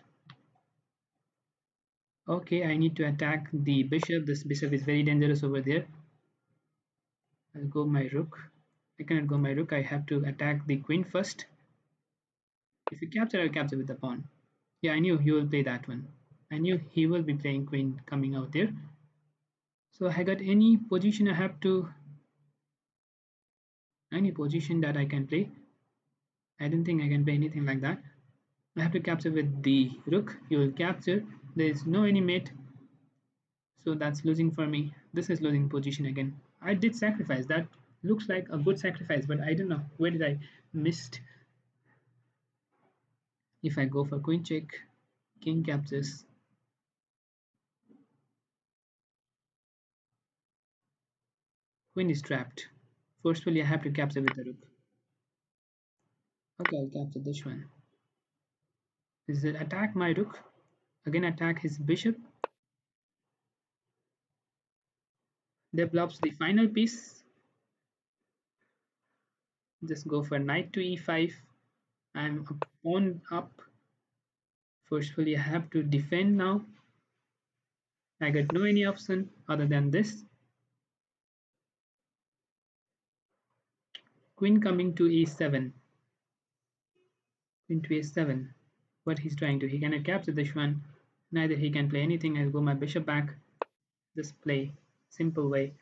Okay, I need to attack the bishop. This bishop is very dangerous over there. I'll go my rook. I cannot go my rook. I have to attack the queen first. If you capture, I'll capture with the pawn. Yeah, I knew he will play that one. I knew he will be playing queen coming out there. So I got any position that I can play. I don't think I can play anything like that. I have to capture with the rook. He will capture. There is no any mate, so that's losing for me. This is losing position again. I did sacrifice. That looks like a good sacrifice, but I don't know where did I missed. If I go for queen check, king captures. Queen is trapped. Forcefully, I have to capture with the rook. Okay, I'll capture this one. Is it attack my rook? Again, attack his bishop. Develops the final piece. Just go for knight to e5. I'm a pawn up. Forcefully, I have to defend now. I got no any option other than this. Queen coming to e7. Queen to a7. What he's trying to, he cannot capture this one. Neither he can play anything. I'll go my bishop back. Just play simple way.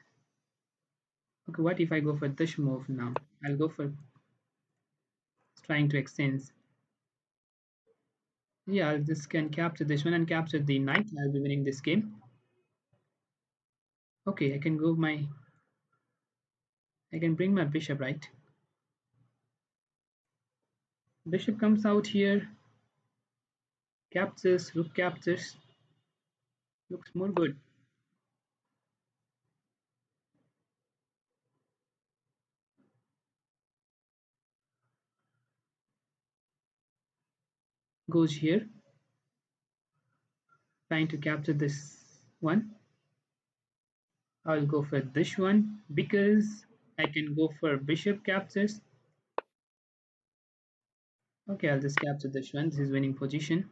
Okay, what if I go for this move now? I'll go for trying to extend. Yeah, I'll just can capture this one and capture the knight. I'll be winning this game. Okay, I can bring my bishop, right? Bishop comes out here, captures, rook captures. Looks more good. Goes here, trying to capture this one. I'll go for this one because I can go for bishop captures. Okay, I'll just capture this one. This is winning position.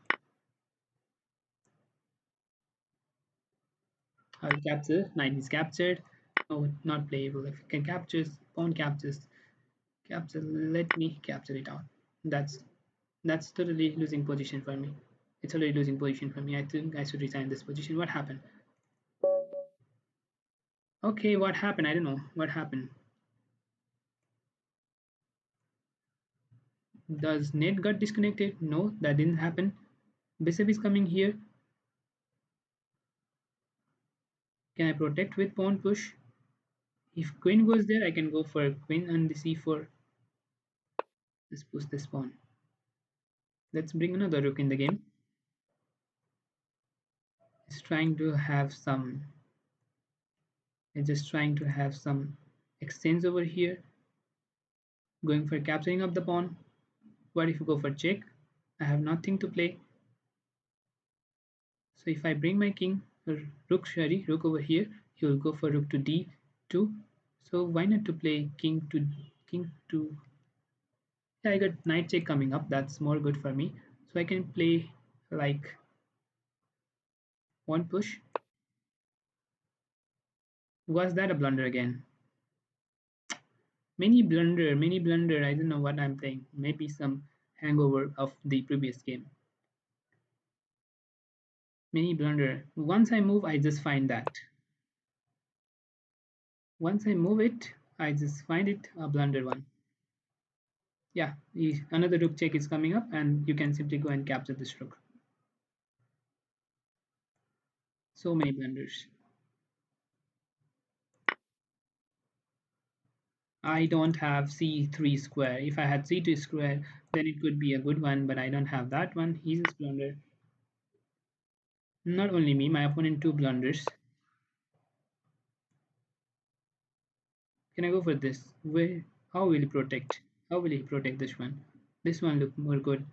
I'll capture. Knight is captured. Oh, not playable. If it can captures, pawn captures, capture. Let me capture it out. That's that's totally losing position for me. It's already losing position for me. I think I should resign this position. What happened? Okay, what happened? I don't know. What happened? Does net got disconnected? No, that didn't happen. Bishop is coming here. Can I protect with pawn push? If queen goes there, I can go for queen and the c4. Let's push this pawn. Let's bring another rook in the game. It's trying to have some. It's just trying to have some exchange over here. Going for capturing of the pawn. What if you go for check? I have nothing to play. So if I bring my king, rook over here, he will go for rook to d2. So why not to play king to. Yeah, I got knight check coming up. That's more good for me. So I can play like one push. Was that a blunder again? Many blunder. I don't know what I'm playing. Maybe some hangover of the previous game. Many blunder. Once I move, I just find that. Once I move it, I just find it a blunder one. Yeah, another rook check is coming up, and you can simply go and capture this rook. So many blunders. I don't have c3 square. If I had c2 square, then it could be a good one, but I don't have that one. He's a blunder. Not only me, my opponent two blunders. Can I go for this? Where? How will he protect? How will he protect this one? This one look more good.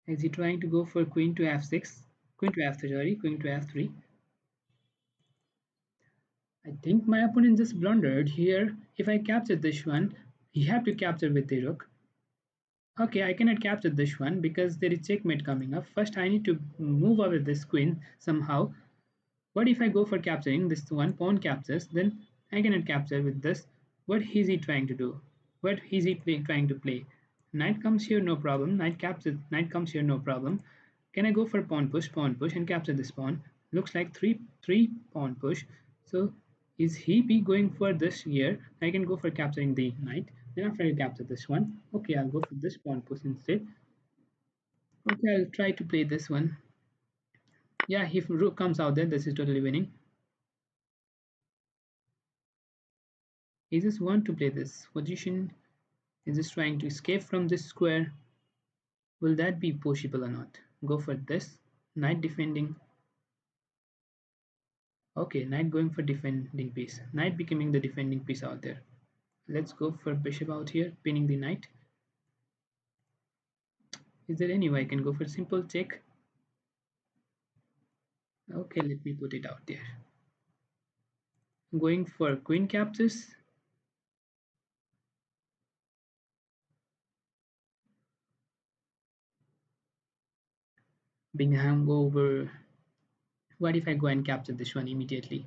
Is he trying to go for queen to f6? Queen to f3, sorry, queen to f3. I think my opponent just blundered here. If I capture this one, he have to capture with the rook. Okay, I cannot capture this one because there is checkmate coming up. First, I need to move away this queen somehow. What if I go for capturing this one pawn captures? Then I cannot capture with this. What is he trying to do? What is he trying to play? Knight comes here, no problem. Knight captures. Knight comes here, no problem. Can I go for pawn push, and capture this pawn? Looks like three pawn push. So is he be going for this here? I can go for capturing the knight. Then after I capture this one, okay, I'll go for this pawn push instead. Okay, I'll try to play this one. Yeah, if rook comes out there, this is totally winning. He just want to play this position. He's just trying to escape from this square. Will that be possible or not? Go for this. Knight defending. Okay, knight going for defending piece. Knight becoming the defending piece out there. Let's go for bishop out here, pinning the knight. Is there any way I can go for simple check? Okay, let me put it out there. Going for queen captures. Being hangover. What if I go and capture this one immediately?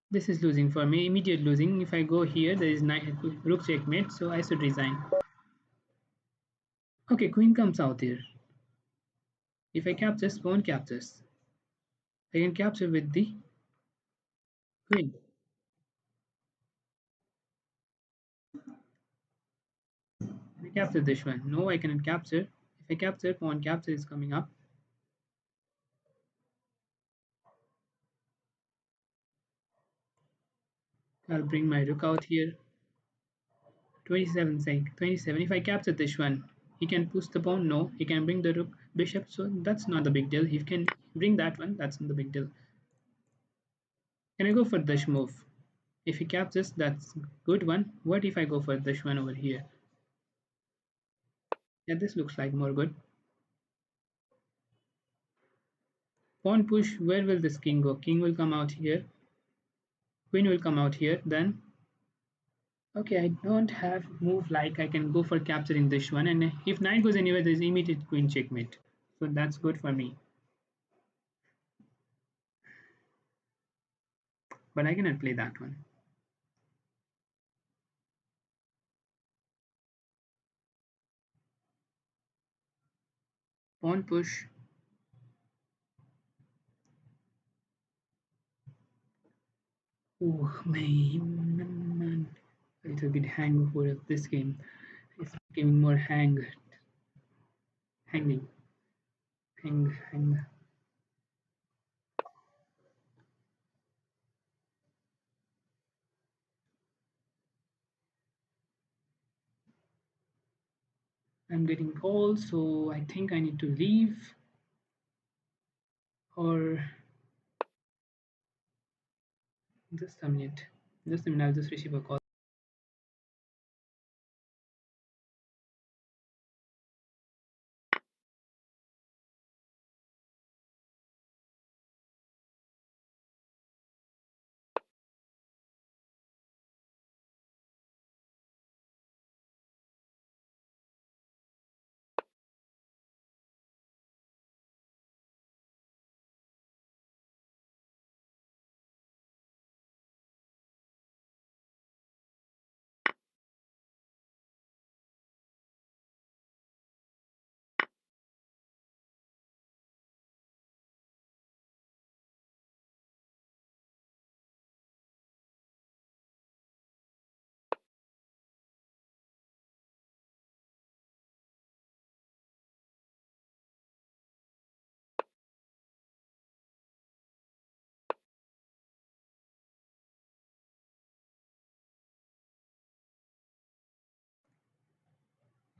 This is losing for me, immediate losing. If I go here, there is knight rook checkmate, so I should resign. Okay, queen comes out here. If I capture, pawn captures. I can capture with the queen. Can I capture this one? No, I cannot capture. If I capture, pawn capture is coming up. I'll bring my rook out here. 27 sec. 27. If I capture this one, he can push the pawn. No, he can bring the rook bishop. So that's not the big deal. He can bring that one. That's not the big deal. Can I go for this move? If he captures, that's good one. What if I go for this one over here? Yeah, this looks like more good. Pawn push, where will this king go? King will come out here. Queen will come out here. Then, okay, I don't have move like I can go for capturing this one. And if knight goes anywhere, there's immediate queen checkmate. So that's good for me. But I cannot play that one. Pawn push. Oh man, a little bit hangover of this game. It's giving more hanging, hang. I'm getting cold, so I think I need to leave. Or just a minute. Just a minute. I'll just receive a call.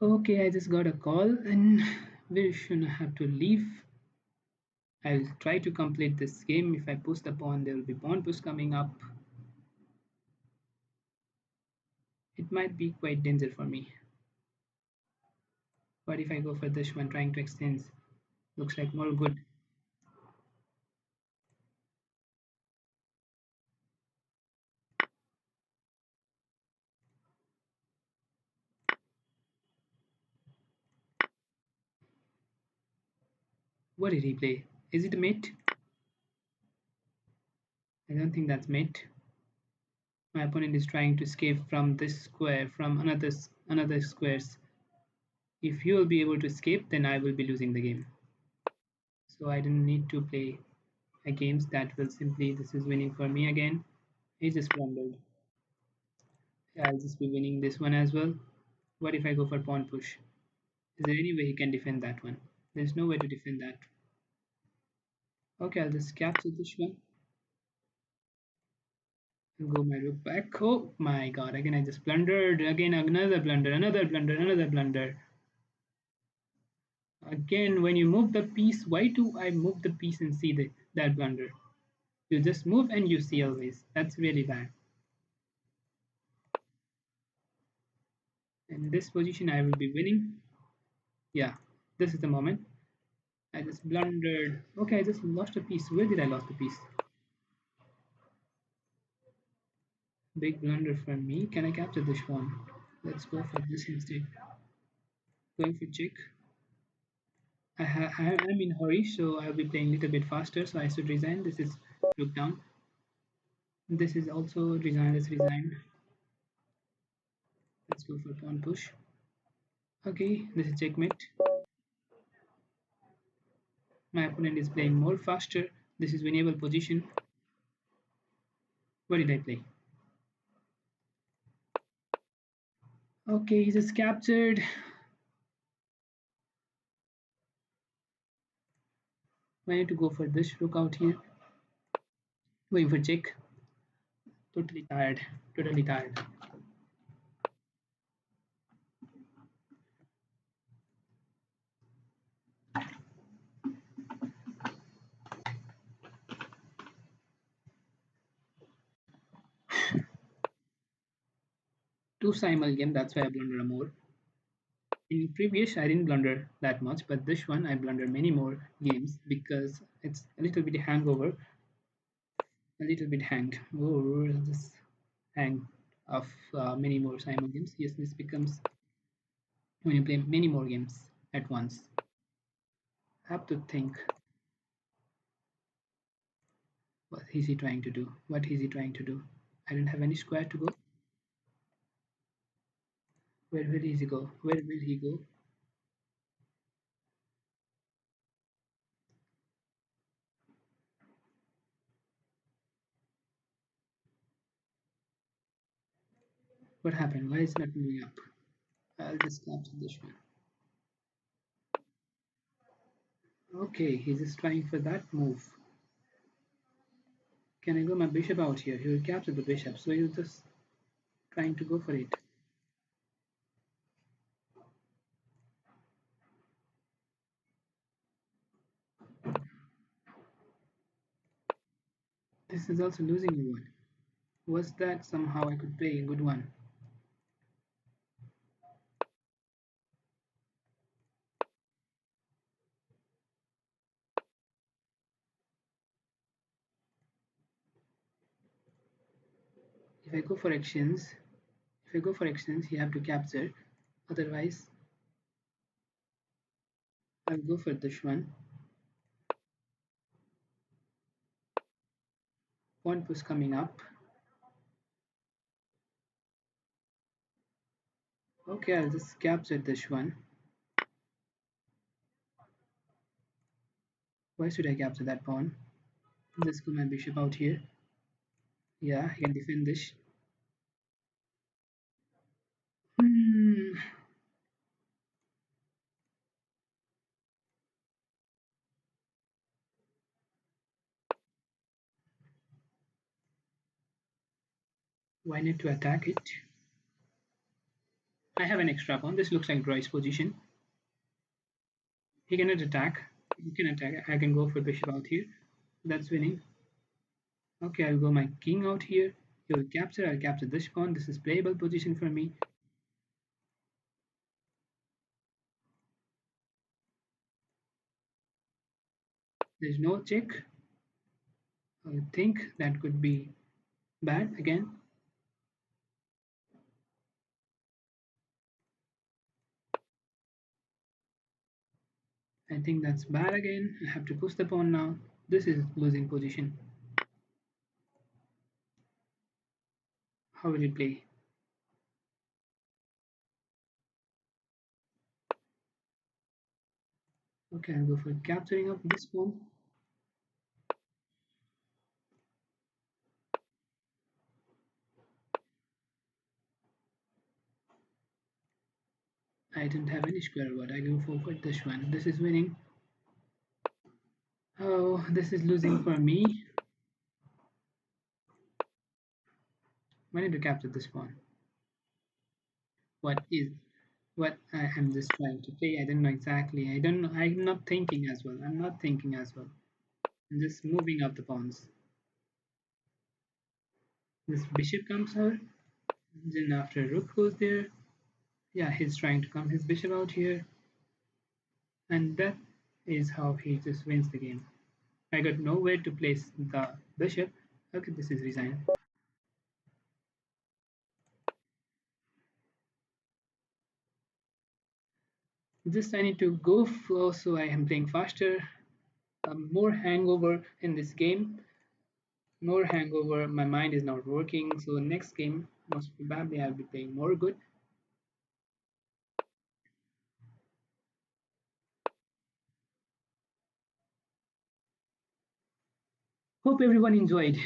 Okay, I just got a call, and We shouldn't have to leave. I'll try to complete this game. If I push the pawn, there will be pawn push coming up. It might be quite danger for me. What if I go for this one, trying to extend? Looks like more good. What did he play? Is it a mate? I don't think that's mate. My opponent is trying to escape from this square, from another squares. If you will be able to escape, then I will be losing the game. So I don't need to play a games that will simply this is winning for me again. He just blundered. I'll just be winning this one as well. What if I go for pawn push? Is there any way he can defend that one? There's no way to defend that. Okay, I'll just capture this one and go my rook back. Oh my god, again I just blundered. Again, another blunder, another blunder, another blunder. Again, when you move the piece, why do I move the piece and see that blunder? You just move and you see always. That's really bad. In this position, I will be winning. Yeah, this is the moment. I just blundered. Okay, I just lost a piece. Where did I lost the piece? Big blunder for me. Can I capture this one? Let's go for this instead. Going for check. I'm in a hurry, so I'll be playing a little bit faster. So I should resign. This is look down. This is also resign. Let's resign. Let's go for pawn push. Okay, this is checkmate. My opponent is playing more faster. This is winnable position. What did I play? Okay, he just captured. I need to go for this rook out here. Going for check. Totally tired. Totally tired. Two Simul game, that's why I blunder more. In previous, I didn't blunder that much, but this one I blunder many more games because it's a little bit hangover, a little bit hanged. Oh, just hang of many more Simul games. Yes, this becomes when you play many more games at once. Have to think. What is he trying to do? What is he trying to do? I don't have any square to go. Where will he go? Where will he go? What happened? Why is it not moving up? I'll just capture this one. Okay, he's just trying for that move. Can I go my bishop out here? He will capture the bishop, so he's just trying to go for it. This is also losing a one. Was that somehow I could play a good one? If I go for actions, if I go for actions, you have to capture. Otherwise, I'll go for this one. Pawn push coming up. Okay, I'll just capture this one. Why should I capture that pawn? Just go my bishop out here. Yeah, I can defend this. Hmm. Why need to attack it? I have an extra pawn. This looks like Roy's position. He cannot attack. He can attack. I can go for bishop out here. That's winning. Okay, I'll go my king out here. He will capture. I'll capture this pawn. This is playable position for me. There's no check. I think that could be bad again. I think that's bad again. I have to push the pawn now. This is losing position. How will you play? Okay, I'll go for capturing of this pawn. I didn't have any square word. I go for this one. This is winning. Oh, this is losing for me. I need to capture this pawn. What is what I am just trying to play? I don't know exactly. I don't know. I'm not thinking as well. I'm not thinking as well. I'm just moving up the pawns. This bishop comes out. Then after rook goes there. Yeah, he's trying to come his bishop out here. And that is how he just wins the game. I got nowhere to place the bishop. Okay, this is resigned. Just I need to go for, so I am playing faster. More hangover in this game. More hangover. My mind is not working. So next game, most probably I'll be playing more good. Hope everyone enjoyed.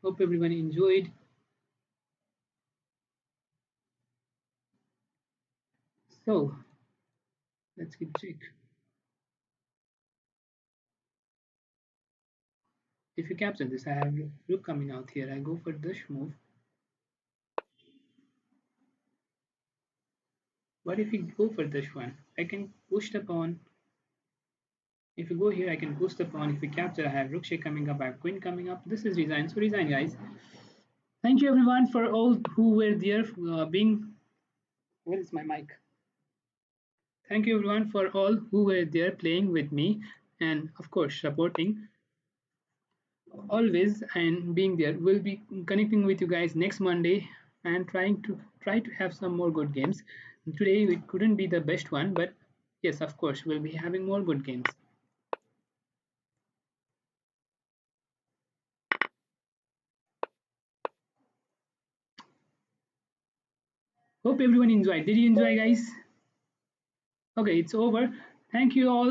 Hope everyone enjoyed. So let's keep check. If you capture this, I have rook coming out here. I go for this move. What if you go for this one? I can push the pawn. If you go here, I can push the pawn. If we capture, I have rook shake coming up. I have queen coming up. This is resign. So resign, guys. Thank you everyone for all who were there being. Where is my mic? Thank you everyone for all who were there playing with me and of course supporting always and being there. We'll be connecting with you guys next Monday and try to have some more good games. Today it couldn't be the best one, but yes, of course, we'll be having more good games. Hope everyone enjoyed. Did you enjoy, guys? Okay, it's over. Thank you all.